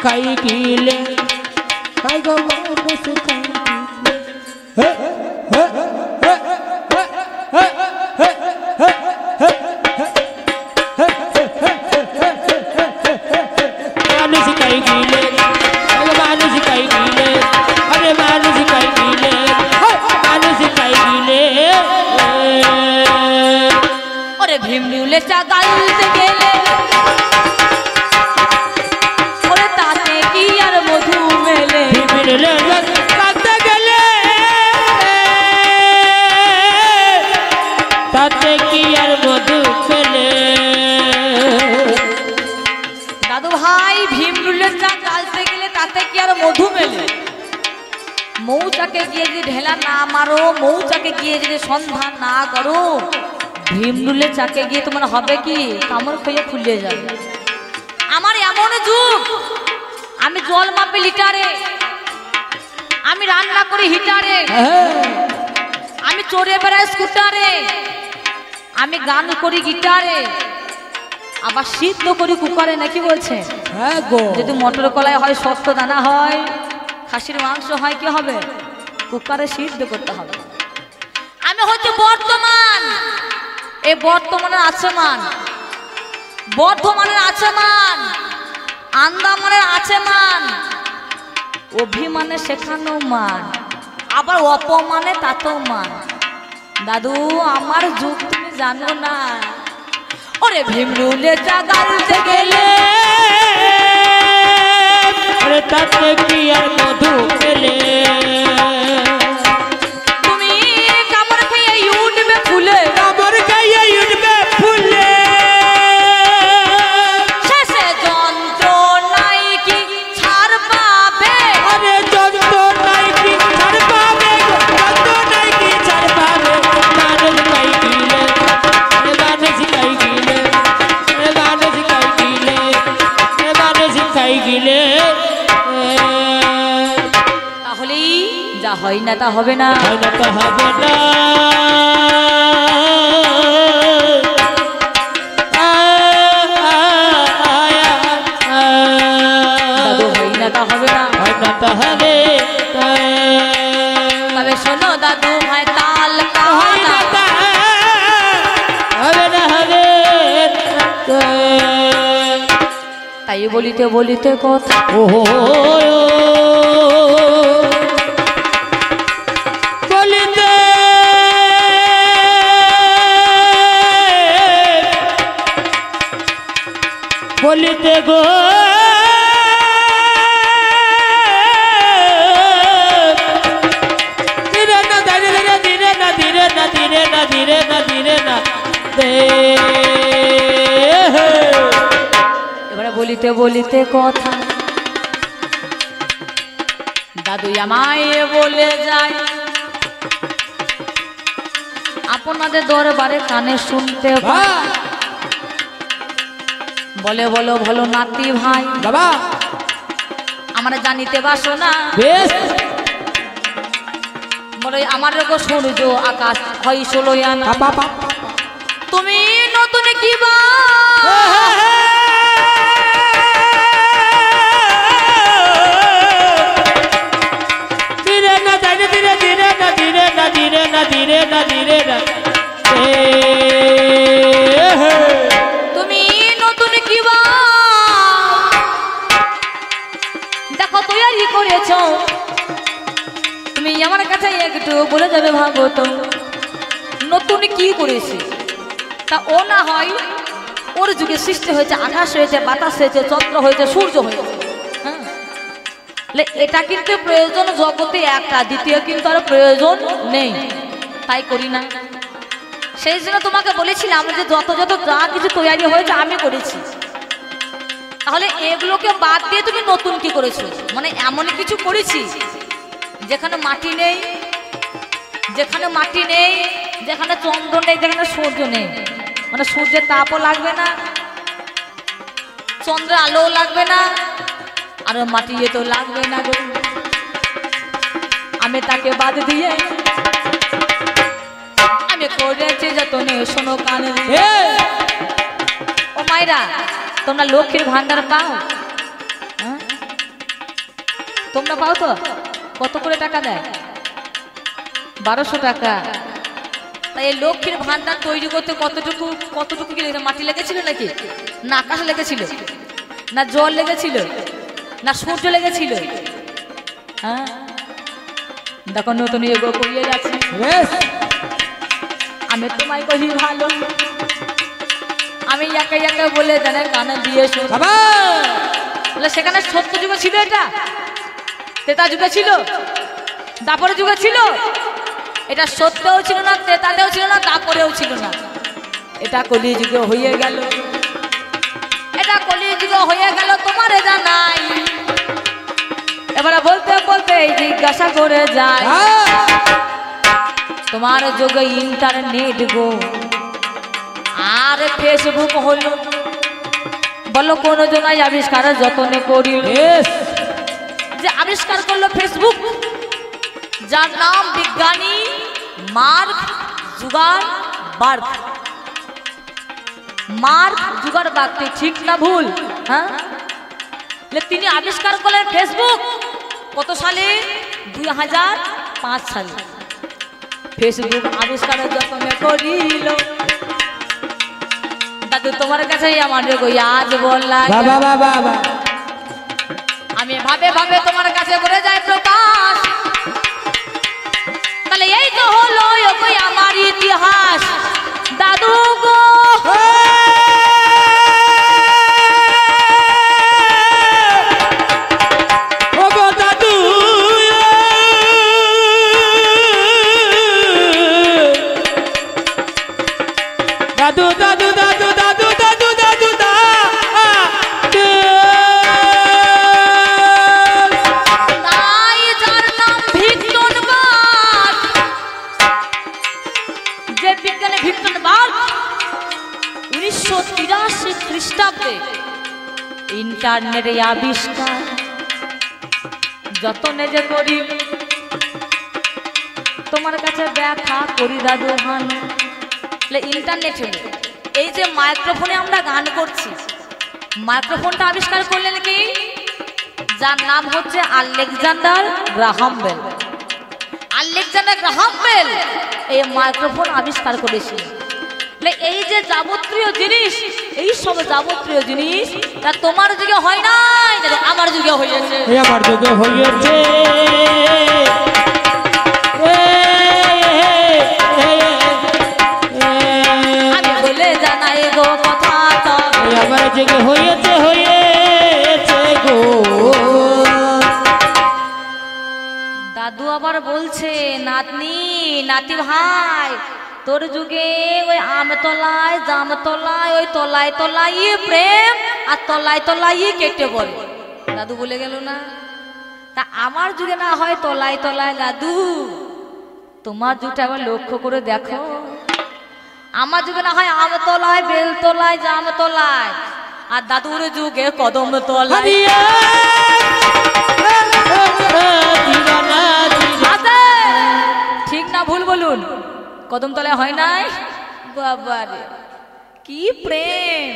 খাই গিলে ভীমরুলে চাগালতে গেলে ওরে তাতে কি আর মধু মেলে, ভীমরুলে চাগালতে গেলে তাতে কি আর মধু মেলে। দাদু ভাই ভীমরুলে চাগাল মৌচাকে গিয়ে যদি ঢেলা না মারো, মৌচাকে গিয়ে যদি সন্ধান না করো, ভীমরুলে চাকে গিয়ে তোমার হবে কি কামড় খেয়ে ফুলে যাবে। আমার এমন যুগ, আমি জল মাপি লিটারে, আমি রান্না করি হিটারে, আমি চড়ে বেড়াই স্কুটারে, আমি গান করি গিটারে, আবার সিদ্ধ করি কুকারে, নাকি বলছে? হ্যাঁ গো, যদি মটর কলাই হয়, শক্ত দানা হয়, খাসির মাংস হয়, কি হবে? কুকারে সিদ্ধ করতে হবে। আমি হচ্ছে বর্তমান, এই বর্তমানের আছেমান, বর্ধমানের আছেমান, আন্দামানের আছেমান, অভিমানে শেখানো মান, আবার অপমানে তাতেও মান। দাদু আমার যুগ তুমি জানো না, ওরে ভীমরুলে জাগাতে গেলে আরে তাতে কি আর মধু পেলে, তুমি কামড় খেয়ে উঠবে ফুলে, কামড় খেয়ে উঠবে ফুলে, শেষে যন্ত্রণায় কি ছাড় পাবে, আরে যন্ত্রণায় কি ছাড় পাবে, যন্ত্রণায় কি ছাড় পাবে, মানুষ কাই গিলে, মানুষ কাই গিলে, মানুষ কাই গিলে, মানুষ কাই গিলে। তাহলেই যা হয় না তা হবে না, হয় না তা হবে না, দাদু হয় না তা হবে না। হয় না তা হবে না, তবে শোনো দাদু ভাই তাল হয় না কাহানা, তা হবে না, হবে না। তাই বলিতে বলিতে কথা ও বলিতে বলিতে গো ধীরে না ধীরে না ধীরে না ধীরে না ধীরে না ধীরে না ধীরে না দে, এবারে বলিতে বলিতে কথা দাদু আমায় বলে যায়, আপনাদের দরবারে কানে শুনতে পাই, বলে বলো ভালো নাতি ভাই, বাবা আমরা জানিতে বাসনা, বেশ বলে আমার গো সূর্য আকাশ হয় 16 আনা, আপা আপা তুমি নতুন কি বা ধীরে না ধীরে ধীরে ধীরে না ধীরে না ধীরে না ধীরে না ধীরে না তুমি নতুন কি বা দেখো তৈরি করেছো, তুমি আমার কাছে একটু বলে যাবে ভাগবত নতুন কি করেছি। তা ও না হয় ওর যুগে সৃষ্টি হয়েছে, আকাশ হয়েছে, বাতাস হয়েছে, চন্দ্র হয়েছে, সূর্য হয়েছে, হ্যাঁ, এটা কিন্তু প্রয়োজন জগতে একটা, দ্বিতীয় কিন্তু আর প্রয়োজন নেই, তাই করি না। সেই জন্য তোমাকে বলেছিলাম যে যত যত যা কিছু তৈরি হয়েছে আমি করেছি, তাহলে এগুলোকে বাদ দিয়ে তুমি নতুন কি করেছো, মানে এমন কিছু করেছি যেখানে মাটি নেই, যেখানে মাটি নেই, যেখানে চন্দ্র নেই, যেখানে সূর্য নেই, মানে সূর্যের তাপও লাগবে না, চন্দ্রের আলোও লাগবে না, আর মাটি তো লাগবে না গো। আমি তাকে বাদ দিয়ে আমি করেছি যতনে শোনো কানে, ও মায়েরা তোমরা লক্ষ্মীর ভান্ডার পাও, হ্যাঁ? তোমরা পাও তো? কত করে টাকা দেয়? 1200 টাকা। তাই এই লক্ষ্মীর ভান্ডার তৈরি করতে কতটুকু কতটুকু কি মাটি লেগেছিল নাকি, না আকাশ লেগেছিল, না জল লেগেছিল, না সূর্য লেগেছিল? হ্যাঁ, দেখো নতুন এগো করিয়ে যাচ্ছি, বেশ আমি তোমায় কহি ভালো, আমি একে একে বলে জানে কানে দিয়েছো বাবা বলে সেখানে সত্য যুগে ছিল, এটা তেতা যুগে ছিল, দাপরের যুগে ছিল, এটা সত্যও ছিল না, তেতাতেও ছিল না, দাপরেও ছিল না, এটা কলি যুগে হয়ে গেল, এটা কলি যুগে হয়ে গেল, তোমার জানাই এবারে বলতে বলতে জিজ্ঞাসা করে যায় তোমার যুগে ইন্টারনেট গো আর ফেসবুক হলো বলো কোন জনাই আবিষ্কারের যত্ন করি যে আবিষ্কার করলো ফেসবুক, যার নাম বিজ্ঞানী মার্ক জুকারবার্গ। মার্ক জুকারবার্গ ঠিক না ভুল? হ্যাঁ, তিনি আবিষ্কার করলেন ফেসবুক কত সালে? 2005 সালে। ফেসবুক আবিষ্কারের যত্ন করিল দাদু তোমার কাছে আমার আজ বললাম আমি ভাবে ভাবে তোমার কাছে করে যাই প্রকাশ। তাহলে এই তো হলো আমার ইতিহাস দাদু গো। দাদু দাদু দাদু দাদু দাদু দাদু তাই যার নাম ভিক্টনবার্গ, যে বিজ্ঞানী ভিক্টনবার্গ 1983 খ্রিস্টাব্দে ইন্টারনেটের আবিষ্কার যতনে যে করি তোমার কাছে ব্যাখ্যা করি দাদু হান। ইন্টারনেট হলো এই যে মাইক্রোফোনে আমরা গান করছি, মাইক্রোফোনটা আবিষ্কার করলেন কি? যার নাম হচ্ছে Alexander Graham Bell. Alexander Graham Bell এই মাইক্রোফোন আবিষ্কার করেছিল। এই যে যাবতীয় জিনিস, এই সব যাবতীয় জিনিস তা তোমার যুগে হয় নাই, আমার যুগে হয়েছে। আমার যুগে হয়েছে। জানাই গো কথা আমার যুগে হয়েছে হয়েছে গো। দাদু আবার বলছে নাতনি নাতি ভাই তোর যুগে ওই আমতলায় জামতলায় ওই তলায় তলায় প্রেম আর তলায় তলায় কেটে বলে। দাদু বলে গেল না, তা আমার যুগে না হয় তলায় তলায় দাদু, তোমার যুগটা আবার লক্ষ্য করে দেখো। আমার যুগে না হয় আমতলায় বেলতলায় জামতলায়, আর দাদুর যুগে কদম তলায়। ঠিক না ভুল বলুন? কদম তলায় হয় নাই? বাবারে কি প্রেম!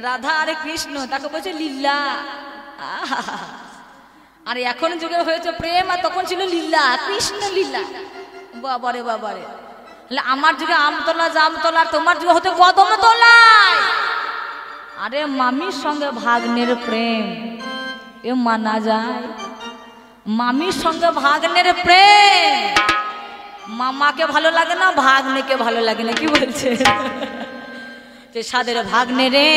রাধা আর কৃষ্ণ, তাকে বলছে লীলা। আর এখন যুগে হয়েছে প্রেম, আর তখন ছিল লীলা, কৃষ্ণ লীলা। বাবারে বাবারে, আমার যুগে আমতলা জামতলা, তোমার যুগে হতে কদম তলায়। আরে মামির সঙ্গে ভাগ্নের প্রেম এ মানা যায়? মামির সঙ্গে ভাগ্নের প্রেম মামাকে ভালো লাগে না, ভাগ্নেকে ভালো লাগে না? কি বলছে যে সাদের ভাগ্নে রে,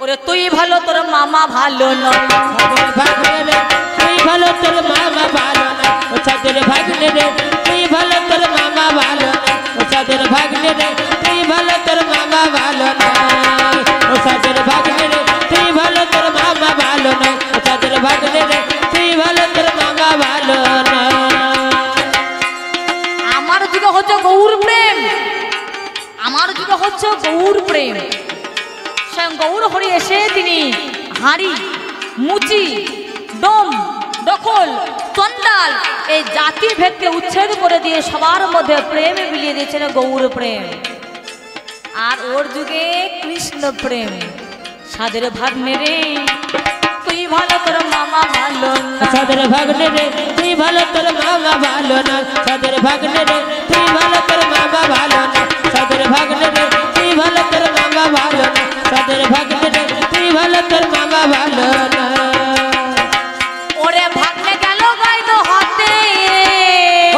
ওরে তুই ভালো তোর মামা ভালো নয়। তুই ভালো তোর মামা ভালো না, ও সাদের ভাগ্নে রে তুই ভালো তোর মামা ভালো না, ও সাদের ভাগ্নে রে তুই ভালো তোর মামা ভালো না, ও সাদের ভাগ্নে রে তুই ভালো তোর মামা ভালো না, ও সাদের ভাগ্নে রে তুই ভালো তোর মামা ভালো না। আমার যুগে হচ্ছে গৌর প্রেম, আমার যুগে হচ্ছে গৌর প্রেম। স্বয়ং গৌর হরি এসে তিনি হাঁড়ি মুচি ডোম দখল চন্ডাল এই জাতি ভেদকে উচ্ছেদ করে দিয়ে সবার মধ্যে প্রেম বিলিয়ে দিয়েছেন গৌর প্রেম। আর ওর যুগে কৃষ্ণ প্রেম, সাদের ভাগ্নে রে তুই ভালো তোর মামা ভালো না, সাদের ভাগ্নে রে তুই ভালো তোর মামা ভালো না, সাদের ভাগ্নে রে তুই ভালো তোর মামা ভালো না, সাদের ভাগ্নে রে তুই ভালো তোর মামা ভালো না, সাদের ভাগ্নে রে তুই ভালো তোর মামা ভালো না। ওরে ভাগ্নে গেল গাই তো হাতে,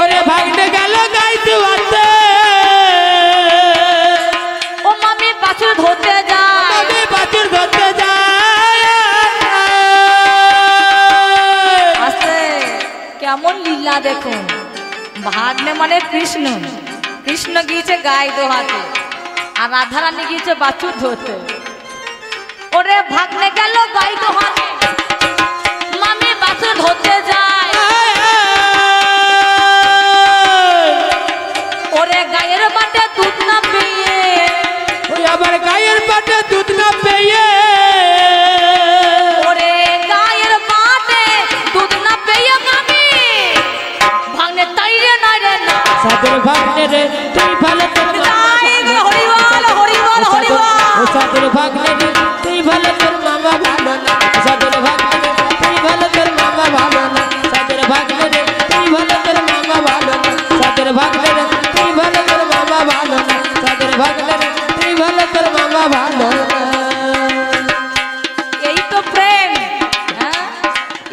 ওরে ভাগ্নে গেল গাই তো হাতে, ও মামি বাছুর ধরতে যায়, মামি বাছুর ধরতে যায়। আস্তে কেমন লীলা দেখুন। ভাগ্নে মানে কৃষ্ণ, কৃষ্ণ গিয়েছে গাই দোহাতে আর রাধারানী গিয়েছে বাছুর ধরতে। ওরে ভাগ্নে গেল গাই দোহাতে, মামি বাছুর হাতে ধরতে যায় ওরে গায়ের বাটে দুধ না পেয়ে ওই আবার গায়ের পাটে দুধ না পেয়ে ওরে গায়ের বাটে দুধ না পেয়ে আমি ভাঙনে তাইরে নাই রে না সাদের ভাগ্নে রে তুই ভালো তোর তাই রে হরিবল হরিবল হরিবল ও সাদের ভাগ্নে রে তুই ভালো তোর মামা ভালো না সাদের ভাগ্নে রে তুই ভালো তোর মামা ভালো না সাদের ভাগ্নে রে তুই ভালো তোর মামা ভালো না সাদের ভাগ্নে রে তুই ভালো তোর মামা ভালো না সাদের ভাগ্নে রে তুই ভালো তোর মামা ভালো না এই তো প্রেম হ্যাঁ?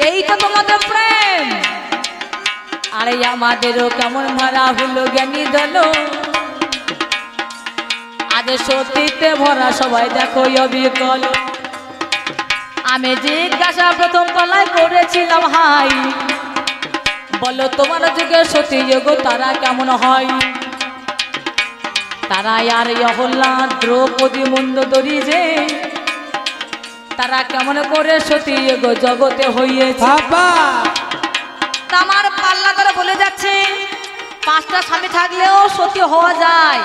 এই তো তোমাদের প্রেম আরে আমাদেরও কেমন ভরা হলো জ্ঞানী দল আজ সতীতে ভরা সবাই দেখো অবিকল আমি জিজ্ঞাসা প্রথম তলায় করেছিলাম হাই বলো তোমার যুগে সতী যোগ তারা কেমন হয় তারা আর অহল্লা দ্রৌপদী মন্দোদরী যে তারা কেমন করে সতী যোগ জগতে হইয়েছে বাবা আমার পাল্লা করে বলে যাচ্ছে 5টা স্বামী থাকলেও সতী হওয়া যায়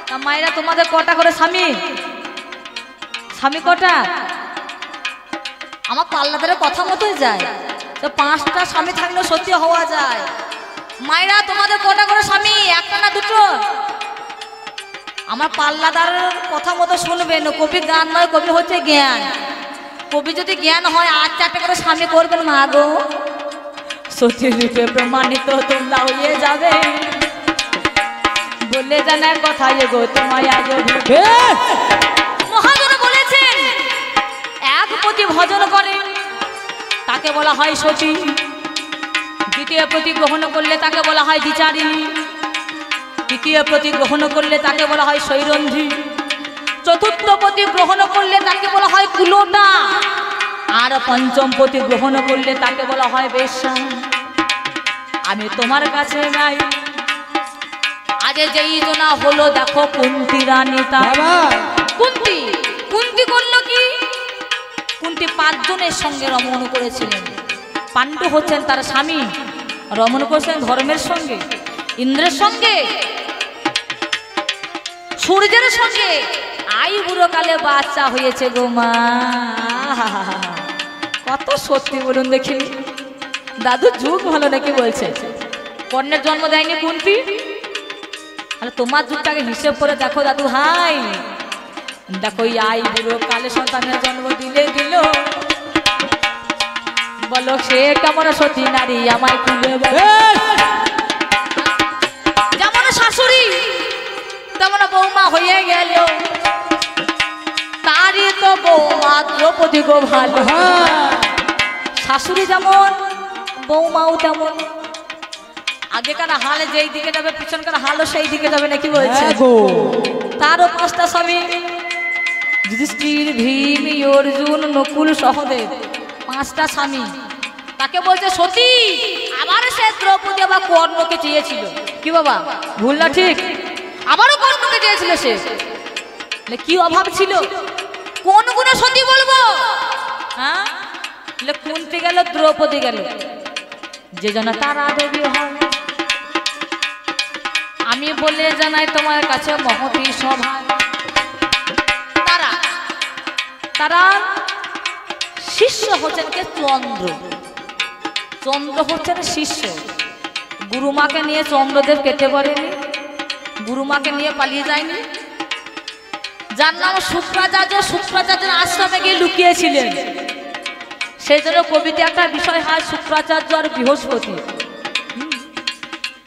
তা মায়েরা তোমাদের কটা করে স্বামী স্বামী কটা আমার পাল্লা ধরে কথা মতোই যায় তো 5টা স্বামী থাকলেও সতী হওয়া যায় মায়েরা তোমাদের কটা করে স্বামী একটা না দুটো আমার পাল্লাদার কথা মতো শুনবেন কবি গান নয় কবি হচ্ছে জ্ঞান কবি যদি জ্ঞান হয় 8-4টে করে স্বামী করবেন মা গো সতী রূপে প্রমাণিত তোমরা হয়ে যাবে বলে জানার কথা গো তোমায় আজ মহাজন বলেছেন এক প্রতি ভজন করে তাকে বলা হয় সতী দ্বিতীয় প্রতি গ্রহণ করলে তাকে বলা হয় দ্বিচারিণী তৃতীয় প্রতি গ্রহণ করলে তাকে বলা হয় সৈরন্ধী চতুর্থ প্রতি গ্রহণ করলে তাকে বলা হয় কুলোটা আর পঞ্চম প্রতি গ্রহণ করলে তাকে বলা হয় বেশ্যা আমি তোমার কাছে নাই আজ যেই জনা হলো দেখো কুন্তি রানী কুন্তি কুন্তি করলো কি কুন্তি 5 জনের সঙ্গে রমণ করেছিলেন পাণ্ডু হচ্ছেন তার স্বামী রমণ করেছেন ধর্মের সঙ্গে ইন্দ্রের সঙ্গে সূর্যের সঙ্গে আই বুড়ো কালে বাচ্চা হয়েছে গো মা কত সত্যি বলুন দেখি দাদু যুগ ভালো নাকি বলছে কন্যার জন্ম দেয়নি কুন্তি আর তোমার যুগটাকে হিসেব করে দেখো দাদু হাই দেখো আই বুড়ো কালে সন্তানের জন্ম দিলে দিল বলো সে কেমন সতী নারী আমায় খুলে যেমন শাশুড়ি তেমন বৌমা হয়ে গেল তারই তো বৌমা দ্রৌপদী গো ভালো শাশুড়ি যেমন বৌমাও তেমন আগেকার হালে যেই দিকে যাবে পিছনকার হালও সেই দিকে যাবে নাকি বলছে তারও 5টা স্বামী যুধিষ্ঠির ভীম অর্জুন নকুল সহদেব 5টা স্বামী তাকে বলছে সতী আবার সে দ্রৌপদী আবার কর্ণকে চেয়েছিল কি বাবা ভুল না ঠিক আবারও কর্ণকে চেয়েছিল সে কি অভাব ছিল কোন গুণে সতী বলবো হ্যাঁ কুন্তি গেল দ্রৌপদী গেল যে জন তারা দেবী হয় আমি বলে জানাই তোমার কাছে মহতী সভা তারা তারা শিষ্য হচ্ছেন কে চন্দ্র চন্দ্র হচ্ছেন শিষ্য গুরুমাকে নিয়ে চন্দ্রদেব কেটে পড়েনি গুরুমাকে নিয়ে পালিয়ে যায়নি যার নাম শুক্রাচার্য শুক্রাচার্যের আশ্রমে গিয়ে লুকিয়েছিলেন সেই জন্য কবিতে একটা বিষয় হয় শুক্রাচার্য আর বৃহস্পতি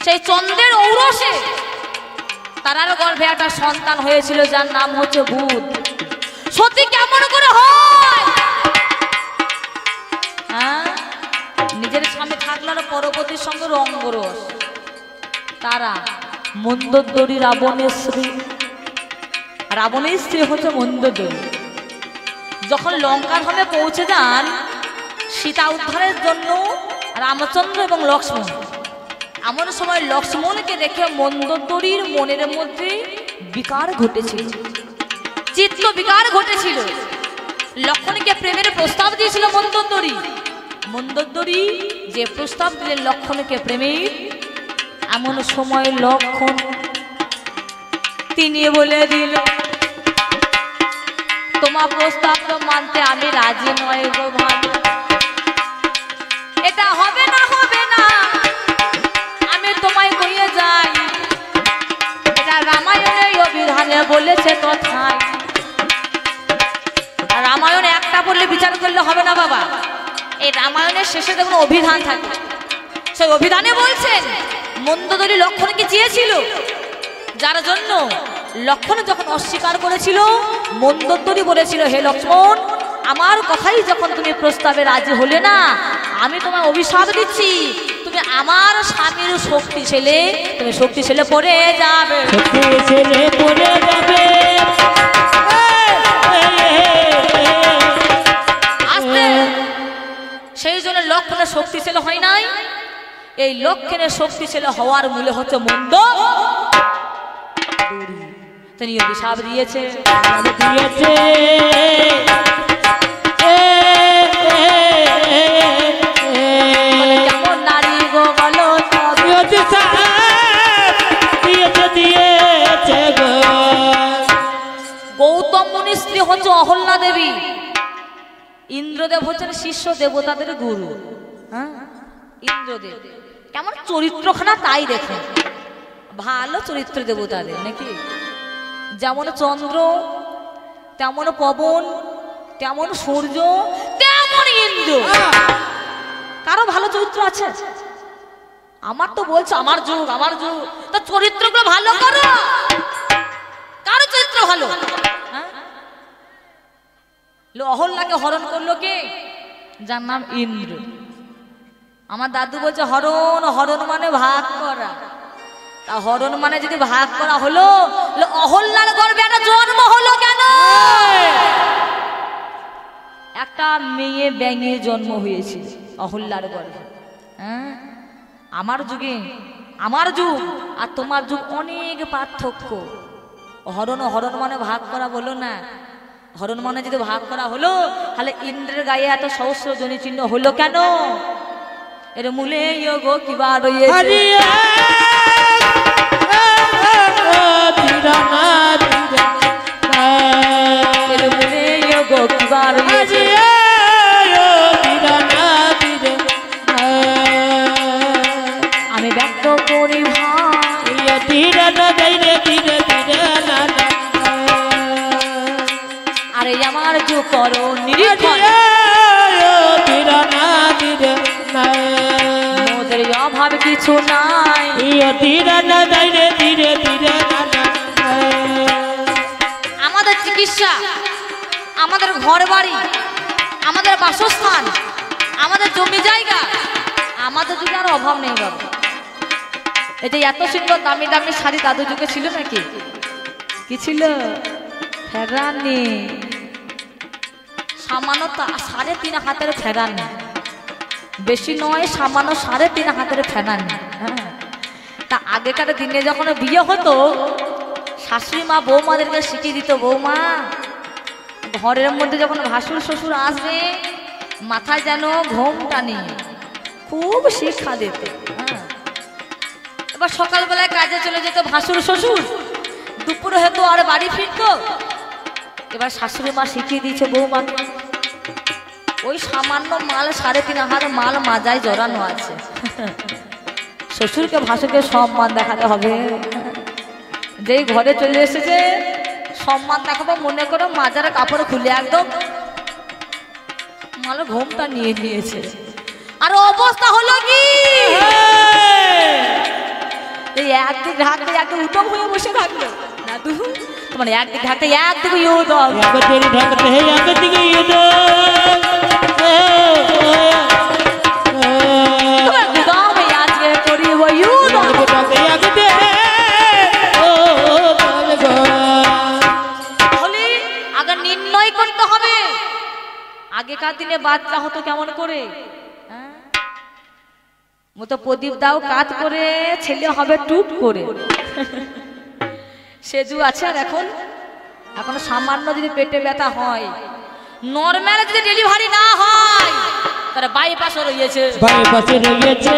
সেই চন্দ্রের ঔরসে তারার গর্ভে একটা সন্তান হয়েছিল যার নাম হচ্ছে বুধ সতী কেমন করে হয় নিজের স্বামী থাকলো না পরবর্তীর সঙ্গে রঙ্গরস তারা মন্দোদরী রাবণের স্ত্রী রাবণের স্ত্রী হচ্ছে মন্দোদরী যখন লঙ্কা ধামে পৌঁছে যান সীতা উদ্ধারের জন্য রামচন্দ্র এবং লক্ষ্মণ এমন সময় লক্ষ্মণকে দেখে মন্দোদরীর মনের মধ্যে বিকার ঘটেছিল চিত্ত বিকার ঘটেছিল লক্ষ্মণকে প্রেমের প্রস্তাব দিয়েছিল মন্দোদরী মন্দোদরী যে প্রস্তাব দিলেন লক্ষণকে প্রেমের, এমন সময় লক্ষণ তিনি বলে দিল, তোমার প্রস্তাব তো মানতে আমি রাজি নয় গো ভাই, এটা হবে না হবে না, আমি তোমায় কইয়ে যাই, এটা রামায়ণের অভিধানে বলেছে তথায়। রামায়ণ একটা পড়লে বিচার করলে হবে না বাবা, এই রামায়ণের শেষে দেখুন অভিধান থাকে, সেই অভিধানে বলছেন মন্দোদরী লক্ষণকে চেয়েছিল, যার জন্য লক্ষণ যখন অস্বীকার করেছিল মন্দোদরী বলেছিল, হে লক্ষ্মণ, আমার কথাই যখন তুমি প্রস্তাবে রাজি হলে না, আমি তোমায় অভিশাপ দিচ্ছি, তুমি আমার স্বামীর শক্তি ছেলে, তুমি শক্তি ছেলে পড়ে যাবে, ছেলে পড়ে যাবে। সেই জন্য লক্ষণের শক্তি ছেলে হয় নাই, এই লক্ষণের শক্তি ছেলে হওয়ার মূলে হচ্ছে মন্দ, তিনি অভিশাপ দিয়েছে দিয়েছে কেমন নারী গো বলো দিয়েছে গো। গৌতম মুনির স্ত্রী হচ্ছে অহল্যা দেবী, ইন্দ্রদেব হচ্ছেন শিষ্য দেবতাদের গুরু। হ্যাঁ, ইন্দ্রদেব কেমন চরিত্রখানা তাই দেখেন, ভালো চরিত্র দেবতাদের নাকি, যেমন চন্দ্র তেমন পবন তেমন সূর্য তেমন ইন্দ্র, কারো ভালো চরিত্র আছে? আমার তো বলছে আমার যুগ আমার যুগ, তা চরিত্রগুলো ভালো করো, কারো চরিত্র ভালো? অহল্যাকে হরণ করলো কে? যার নাম ইন্দ্র। আমার দাদু বলছে হরণ, হরণ মানে ভাগ করা, তা হরণ মানে যদি ভাগ করা হলো, অহল্যার গর্ভে একটা জন্ম হলো কেন? একটা মেয়ে ব্যাঙের জন্ম হয়েছে অহল্যার গর্ভে। হ্যাঁ, আমার যুগে, আমার যুগ আর তোমার যুগ অনেক পার্থক্য। হরণ হরণ মানে ভাগ করা বলো না, হরণ মানে যদি ভাগ করা হলো, তাহলে ইন্দ্রের গায়ে এত সহস্র জনি চিহ্ন হলো কেন? এর মূলে গো কিবা রয়েছে, এর মূলে গো কিবা রয়েছে, আমি ব্যক্ত করি আরে আমার যুগ করো নিরীক্ষণ, মোদের অভাব কিছু নাই, আমাদের চিকিৎসা, আমাদের ঘর বাড়ি, আমাদের বাসস্থান, আমাদের জমি জায়গা, আমাদের যুগে আর অভাব নেই বাবা। এই যে এত সুন্দর দামি দামি শাড়ি দাদু যুগে ছিল নাকি? কি ছিল? ফেরানি, সামান্য 3.5 হাতের ফেরানি, বেশি নয়, সামান্য 3.5 হাতের ফেরানি। হ্যাঁ, তা আগেকার দিনে যখন বিয়ে হতো, শাশুড়ি মা বৌমাদেরকে শিখিয়ে দিত, বৌমা ঘরের মধ্যে যখন ভাসুর শ্বশুর আসবে মাথায় যেন ঘোমটা নেই, খুব শিক্ষা দিত। হ্যাঁ, এবার সকালবেলায় কাজে চলে যেত ভাসুর শ্বশুর, দুপুরে হতো আর বাড়ি ফিরতো। এবার শাশুড়ি মা শিখিয়ে দিয়েছে বৌমাকে, ওই সামান্য মাল 3.5 হাত মাল মাজায় জড়ানো আছে, শ্বশুরকে ভাসুরকে সম্মান দেখাতে হবে। যেই ঘরে চলে এসেছে সম্মান দেখাবো মনে করো, মাজারে কাপড় খুলে একদম মাল ঘোমটা নিয়ে নিয়েছে। আর অবস্থা হলো কি, এই একদিক ঢাকতে একদম উত্তম হয়ে বসে থাকলো না, তোমার একদিক ঢাকতে একদিকে ইউদম, আজকে করিব ইউদম। তাহলে আগে নির্ণয় করতে হবে, আগেকার দিনে বাচ্চা হতো কেমন করে? মতো প্রদীপ দাও কাজ করে, ছেলে হবে টুপ করে, সেজু আছে। আর এখন সামান্য যদি পেটে ব্যথা হয়, নর্মাল যদি ডেলিভারি না হয়, তারা বাইপাসও রয়েছে বাইপাসে রয়েছে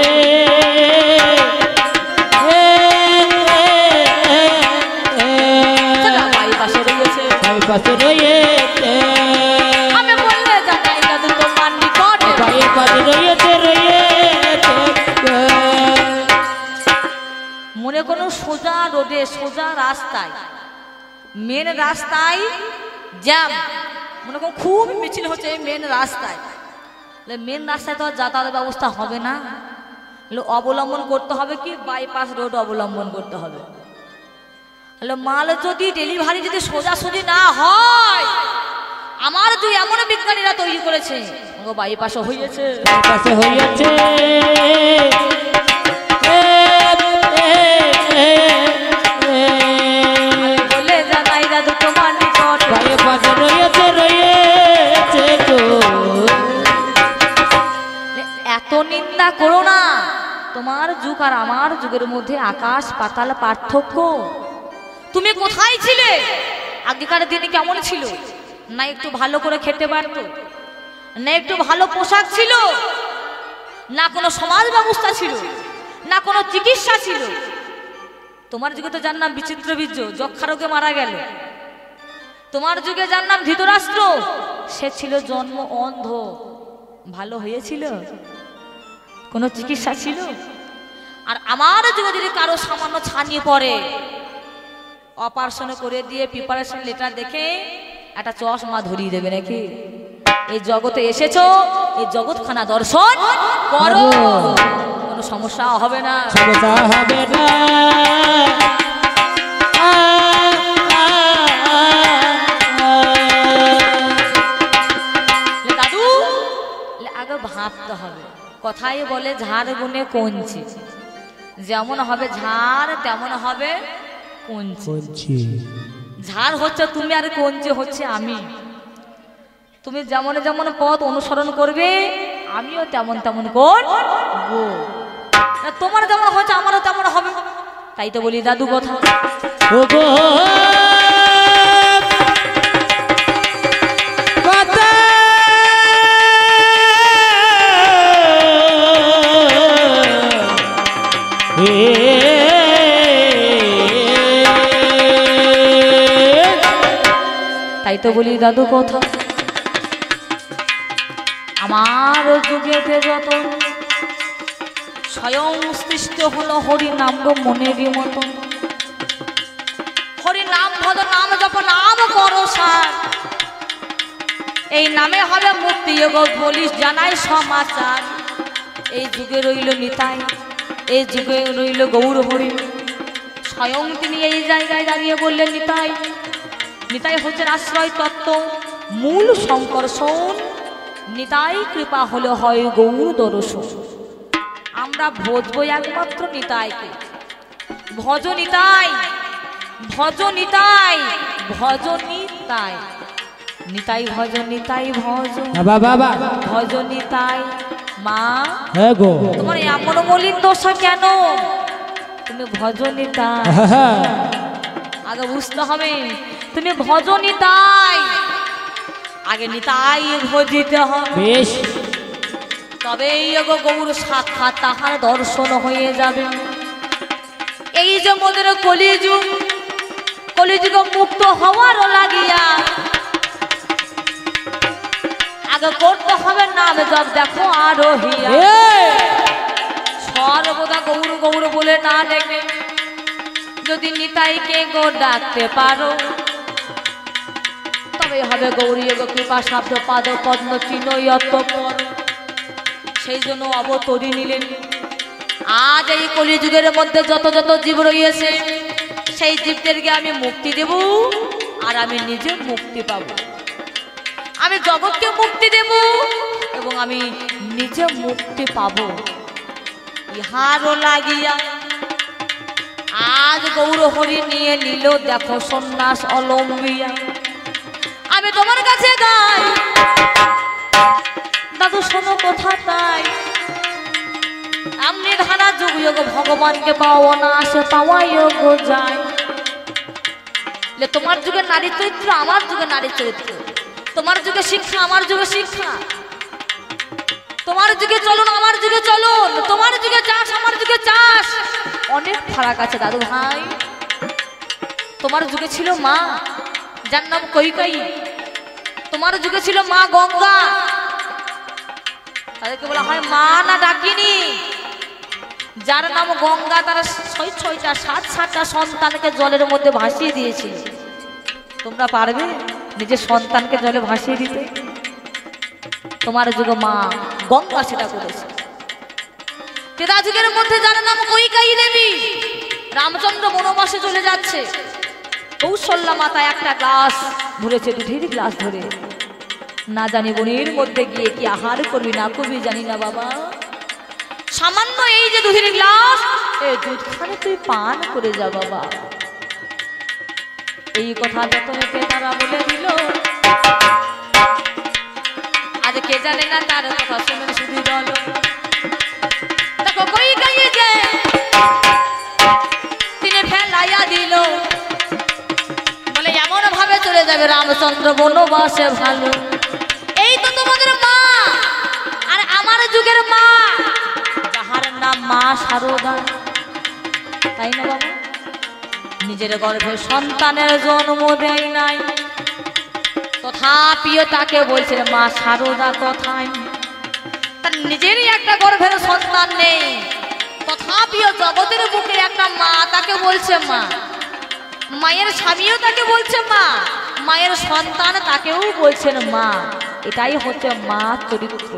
বাইপাসে রয়েছে বাইপাসে রয়েছে আমি বললে জানাই দাদু তোমার নিকটে বাইপাসে রয়েছে রয়েছে মনে কোনো সোজা রোডে সোজা রাস্তায় মেন রাস্তায় জ্যাম মনে করুন খুব মিছিল হচ্ছে মেন রাস্তায় মেন রাস্তায় তো আর যাতায়াত ব্যবস্থা হবে না অবলম্বন করতে হবে কি বাইপাস রোড অবলম্বন করতে হবে মাল যদি ডেলিভারি যদি সোজাসুজি না হয় আমার দুই এমন বিজ্ঞানীরা তৈরি করেছে বাইপাসও হয়েছে বাইপাসে হয়েছে বলে জানাই দাদু তোমার নিকট বাইপাসে রয়েছে রয়েছে গো এত নিন্দা করো না তোমার যুগ আর আমার যুগের মধ্যে আকাশ পাতাল পার্থক্য তুমি কোথায় ছিলে আগেকার দিনে কেমন ছিল না একটু ভালো করে খেতে পারতো না একটু ভালো পোশাক ছিল না কোনো সমাজ ব্যবস্থা ছিল না কোনো চিকিৎসা ছিল তোমার যুগে তো যার নাম বিচিত্র বীর্য যক্ষা রোগে মারা গেল তোমার যুগে যার নাম ধৃতরাষ্ট্র সে ছিল জন্ম অন্ধ ভালো হয়েছিল কোনো চিকিৎসা ছিল আর আমার যুগে যদি কারো সামান্য ছানিয়ে পড়ে অপারেশন করে দিয়ে প্রিপারেশন লেটার দেখে একটা চশমা ধরিয়ে দেবে নাকি এই জগতে এসেছো এই জগৎখানা দর্শন করো কোনো সমস্যা হবে না সমস্যা হবে না দাদু আগে ভাবতে হবে কথাই বলে ঝাড় গুনে কঞ্চি যেমন হবে ঝাড় তেমন হবে কঞ্চি ঝাড় হচ্ছে তুমি আর কঞ্চি হচ্ছে আমি তুমি যেমন যেমন পথ অনুসরণ করবে আমিও তেমন তেমন করবো তোমার যেমন হচ্ছে আমারও তেমন হবে তাই তো বলি দাদু কথা ওগো তাই তো বলি দাদু কথা আমার যুগেতে যত স্বয়ং সৃষ্ট হলো হরি নাম মনেরই মতন হরি নাম ভজ নাম জপ নাম করো সার এই নামে হবে মুক্তি বলিস জানাই সমাচার এই যুগে রইল নিতাই এই যুগে রইল গৌর হরি স্বয়ং তিনি এই জায়গায় দাঁড়িয়ে বললেন নিতাই নিতাই হচ্ছেন আশ্রয় তত্ত্ব মূল সংকর্ষণ নিতাই কৃপা হলে হয় গৌর দর্শন আমরা ভজবো একমাত্র নিতাইকে ভজ নিতাই ভজ নিতাই ভজ নিতাই নিতাই ভজ নিতাই ভজ বাবা ভজ নিতাই মা হ্যাঁ গো তোমার এমন মলিন দশা কেন তুমি ভজ নিতাই আগে বুঝতে হবে তুমি ভজ নিতাই আগে নিতাই ভজিতে হবে বেশ তবেই গৌর সাক্ষাৎ তাহার দর্শন হয়ে যাবে এই যে মোদের কলিযুগ মুক্ত হওয়ার লাগিয়া আগে করতে হবে নাম জব দেখো আরোহিয়া সর্বদা গৌর গৌর বলে না ডেকে যদি নিতাইকে গো ডাকতে পারো তবে হবে গৌরী কৃপা শব্দ পাদ পদ্ম চিহ্ন পর সেই জন্য অবতরী নিলেন আজ এই কলিযুগের মধ্যে যত যত জীব রয়েছে সেই জীবদেরকে আমি মুক্তি দেব আর আমি নিজে মুক্তি পাব আমি জগৎকে মুক্তি দেব এবং আমি নিজে মুক্তি পাব ইহারও লাগিয়া আজ গৌর হরি নিয়ে নিল দেখো সন্ন্যাস অলম্বিয়া আমি তোমার কাছে গাই দাদু শোনো কথা তাই আমনি ধারা যুগ যোগ ভগবানকে পাওয়া না আসে পাওয়া যোগ যায় তোমার যুগে নারী চরিত্র আমার যুগে নারী চরিত্র তোমার যুগে শিক্ষা আমার যুগে শিক্ষা তোমার যুগে চলুন আমার যুগে চলুন, তোমার যুগে চাষ আমার যুগে চাষ, অনেক ফারাক আছে দাদু ভাই। তোমার যুগে ছিল মা, যার নাম কৈকেয়ী। তোমার যুগে ছিল মা গঙ্গা, তাদেরকে বলা হয় মা না ডাকিনি। যার নাম গঙ্গা, তারা ৬টা ৭টা সন্তানকে জলের মধ্যে ভাসিয়ে দিয়েছিল। তোমরা পারবে নিজের সন্তানকে জলে ভাসিয়ে দিতে? তোমার যুগে মা গঙ্গা সেটা করেছে। ত্রেতা যুগের মধ্যে যার নাম কৈকেয়ী দেবী, রামচন্দ্র বনবাসে চলে যাচ্ছে, কৌশল্যা মাতা একটা গ্লাস ধরেছে, দুধের গ্লাস ধরে, না জানি বনের মধ্যে গিয়ে কি আহার করবি না করবি জানি না বাবা, সামান্য এই যে দুধের গ্লাস, এই দুধখানে তুই পান করে যা বাবা। এই কথা যত তারা বলে দিল, আজ কে জানে না তার কথা শুনে শুধু বলো। দেখো কৈকেয়ী যে তিনি ফেলাইয়া দিল, বলে এমন ভাবে চলে যাবে রামচন্দ্র বনবাসে ভালো। এই তো তোমাদের মা আর আমার যুগের মা, যাহার নাম মা শারদা, তাই না বাবা? নিজের গর্ভে সন্তানের জন্ম দেয় নাই, তথাপিও তাকে বলছে মা শারদা কোথায়? তার নিজেরই একটা গর্ভের সন্তান নেই, তথাপিও জগতের বুকে একটা মা তাকে বলছে মা। মায়ের স্বামীও তাকে বলছে মা, মায়ের সন্তান তাকেও বলছেন মা। এটাই হচ্ছে মা চরিত্র,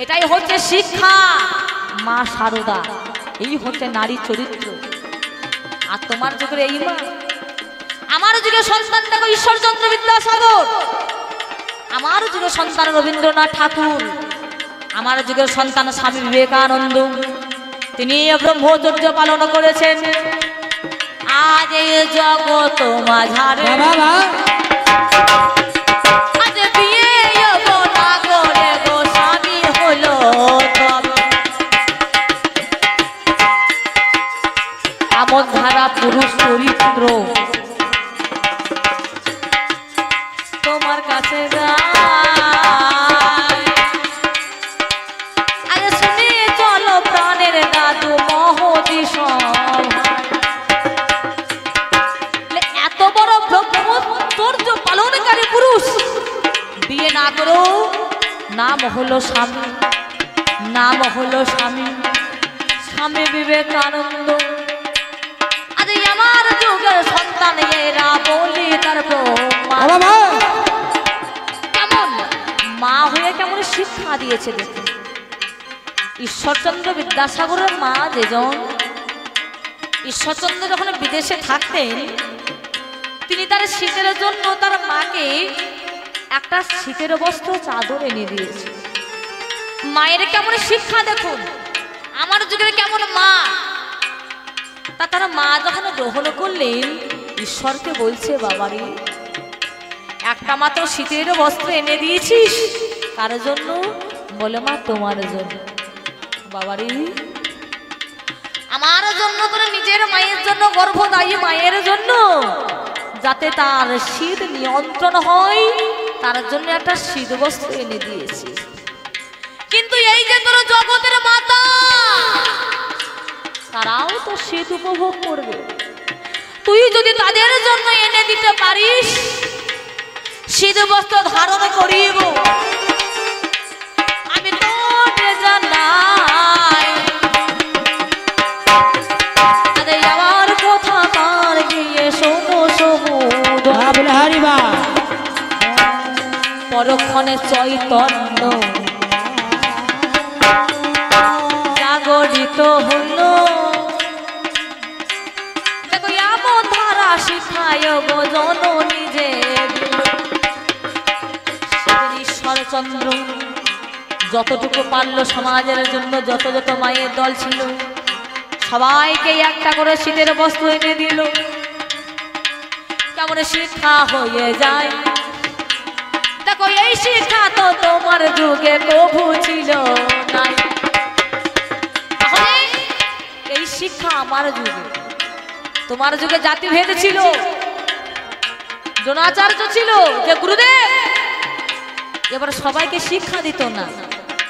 এটাই হচ্ছে শিক্ষা। মা শারদা, এই হচ্ছে নারী চরিত্র। আর তোমার যুগের এই মা, আমার যুগের সন্তান দেখো ঈশ্বরচন্দ্র বিদ্যাসাগর, আমার যুগের সন্তান রবীন্দ্রনাথ ঠাকুর, আমার যুগের সন্তান স্বামী বিবেকানন্দ, তিনি ব্রহ্মচর্য পালন করেছেন। আজ এই জগৎ মাঝারে আজ বিয়ে না করে গো স্বামী হলো আমন ধারা পুরুষ চরিত্র তোমার কাছে আরে শুনে চলো প্রাণের দাদু মহতি এত বড় ব্রহ্মচর্য পালনকারী পুরুষ বিয়ে না করো, নাম হলো স্বামী, নাম হলো স্বামী, স্বামী বিবেকানন্দ। আরে আমার যুগের সন্তান এরা বলি তার কেমন মা হয়ে কেমন শিক্ষা দিয়েছে দেখুন। ঈশ্বরচন্দ্র বিদ্যাসাগরের মা যেজন, ঈশ্বরচন্দ্র যখন বিদেশে থাকতেন, তিনি তার শীতের জন্য তার মাকে একটা শীতের বস্ত্র চাদর এনে দিয়েছে। মায়ের কেমন শিক্ষা দেখুন, আমার যুগের কেমন মা। তা তার মা যখন গ্রহণ করলেন, ঈশ্বরকে বলছে বাবারে একটা মাত্র শীতের বস্ত্র এনে দিয়েছিস, কার জন্য? বলে মা তোমার জন্য। বাবারে আমার জন্য, তোর নিজের মায়ের জন্য, গর্ভদায়ী মায়ের জন্য, যাতে তার শীত নিয়ন্ত্রণ হয়, তার জন্য একটা শীত বস্ত্র এনে দিয়েছি। কিন্তু এই যে তোর জগতের মাতা, তারাও তো শীত উপভোগ করবে। তুই যদি তাদের জন্য এনে দিতে পারিস, শীত বস্ত্র ধারণ করিব, আমি তোকে জানাই। আরে আমার কথা কার গিয়ে শোনো সমুদ্র হারিবা পরক্ষণে চৈতন্য জাগরিত হলো। দেখো এমন ধারা শিখায় গো জননী যে ঈশ্বরচন্দ্র যতটুকু পারল সমাজের জন্য, যত যত মায়ের দল ছিল সবাইকে একটা করে শীতের বস্ত্র এনে দিল। কেমন শিক্ষা হয়ে যায় দেখো, এই শিক্ষা তো তোমার যুগে কভু ছিল না। এই শিক্ষা আমার যুগে, তোমার যুগে জাতিভেদ ছিল, দ্রোণাচার্য ছিল যে গুরুদেব, এবার সবাইকে শিক্ষা দিত না।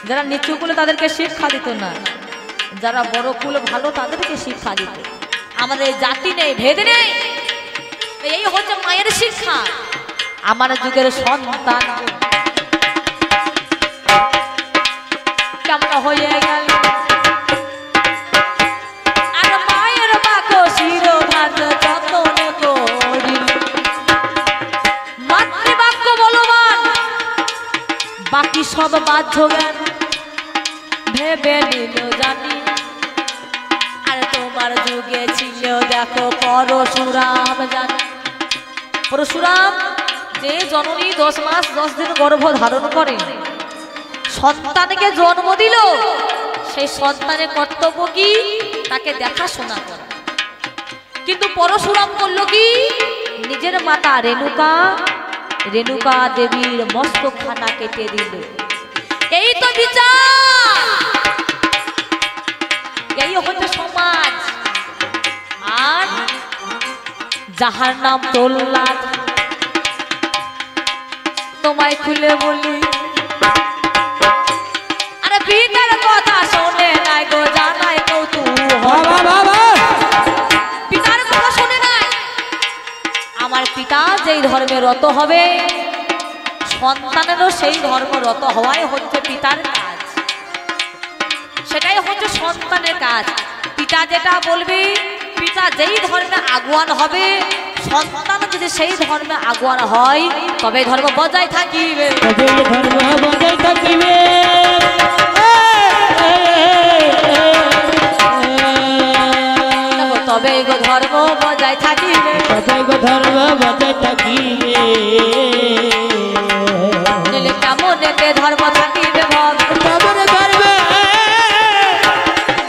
যারা নিচু কুলে তাদেরকে শিক্ষা দিত না, যারা বড় কুল ভালো তাদেরকে শিক্ষা দিত। আমাদের জাতি নেই, ভেদ নেই, এই হচ্ছে মায়ের শিক্ষা। আমার যুগের সন্তান কেমন হয়ে গেল, আর মায়ের বাক্য শিরোধার্য যতন করি, মাতৃবাক্য বলবান বাকি সব বাহ্য জ্ঞান ভেবে নিল জানি। আর তোমার যুগে ছিল দেখো পরশুরাম জানি। পরশুরাম যে জননী 10 মাস 10 দিন গর্ভ ধারণ করে সন্তানকে জন্ম দিল, সেই সন্তানের কর্তব্য কি? তাকে দেখাশোনা করা। কিন্তু পরশুরাম করল কি? নিজের মাতা রেণুকা দেবীর মস্তকখানা কেটে দিল। এই তো বিচার, এই হচ্ছে সমাজ। আর যাহার নাম প্রহ্লাদ, তোমায় খুলে বলি, আরে পিতার কথা শোনে নাই গো জানাই কৌতূহল। পিতার কথা শোনে নাই। আমার পিতা যেই ধর্মে রত হবে সন্তানেরও সেই ধর্ম রত হওয়াই হচ্ছে পিতার কাজ, সেটাই হচ্ছে সন্তানের কাজ। পিতা যেটা বলবে, পিতা যেই ধর্মে আগুয়ান হবে সন্তান যদি সেই ধর্মে আগুয়ান হয় তবে ধর্ম বজায় থাকিবে, তবে ধর্ম বজায় থাকিবে, ধর্ম বজায় থাকিবে। কেমন ধর্ম থাকিবে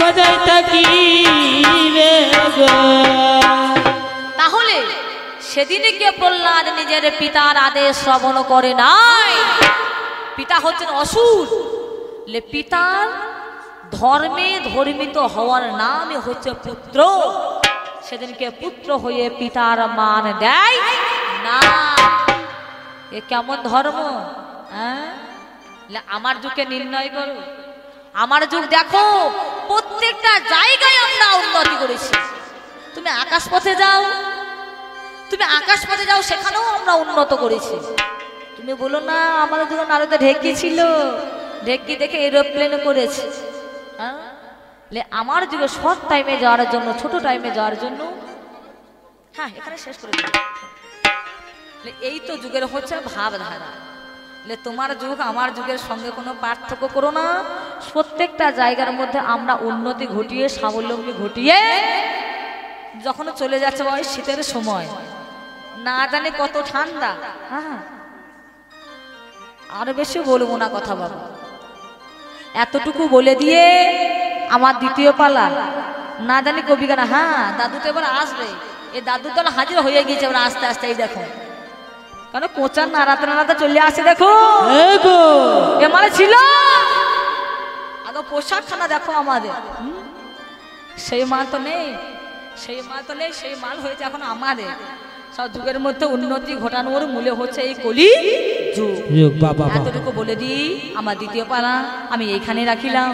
বজায় থাকিবে। তাহলে সেদিনে কে প্রহ্লাদ নিজের পিতার আদেশ শ্রবণ করে নাই? পিতা হচ্ছেন অসুর। পিতার ধর্মে ধর্মিত হওয়ার নামই হচ্ছে পুত্র। সেদিনকে পুত্র হয়ে পিতার মান দেয় না। এ কেমন ধর্ম? আমার যুগকে নির্ণয় করো। আমার যুগ দেখো, প্রত্যেকটা জায়গায় আমরা উন্নতি করেছি। তুমি আকাশ পথে যাও, সেখানেও আমরা উন্নত করেছি। তুমি বলো না আমাদের যুগে নারদে ঢেকি ছিল, ঢেকি দেখে এরোপ্লেন করেছে। আমার যুগে শর্ট টাইমে যাওয়ার জন্য, ছোট টাইমে যাওয়ার জন্য, হ্যাঁ এখানে শেষ করে দিই। এই তো যুগের হচ্ছে ভাবধারা। তোমার যুগ আমার যুগের সঙ্গে কোনো পার্থক্য করো না। প্রত্যেকটা জায়গার মধ্যে আমরা উন্নতি ঘটিয়ে, স্বাবলম্বী ঘটিয়ে যখন চলে যাচ্ছে ওই শীতের সময়, না জানি কত ঠান্ডা। হ্যাঁ আর বেশি বলবো না কথা বাবা, এতটুকু বলে দিয়ে আমার দ্বিতীয় পালা। না জানি কবি গানা, হ্যাঁ দাদু তো এবার আসবে, এই দাদু তো হাজির হয়ে গিয়েছে এবার আস্তে আস্তে। এই দেখো কেন কোচার নাড়াতে চলে আসে, দেখো এ মানে ছিল আগে পোশাক খানা দেখো আমাদের। সেই মাল তো নেই, সেই মাল হয়েছে এখন আমাদের। সব যুগের মধ্যে উন্নতি ঘটানোর মূলে হচ্ছে এই কলি যুগ। এতটুকু বলে দিই আমার দ্বিতীয় পালা আমি এইখানে রাখিলাম।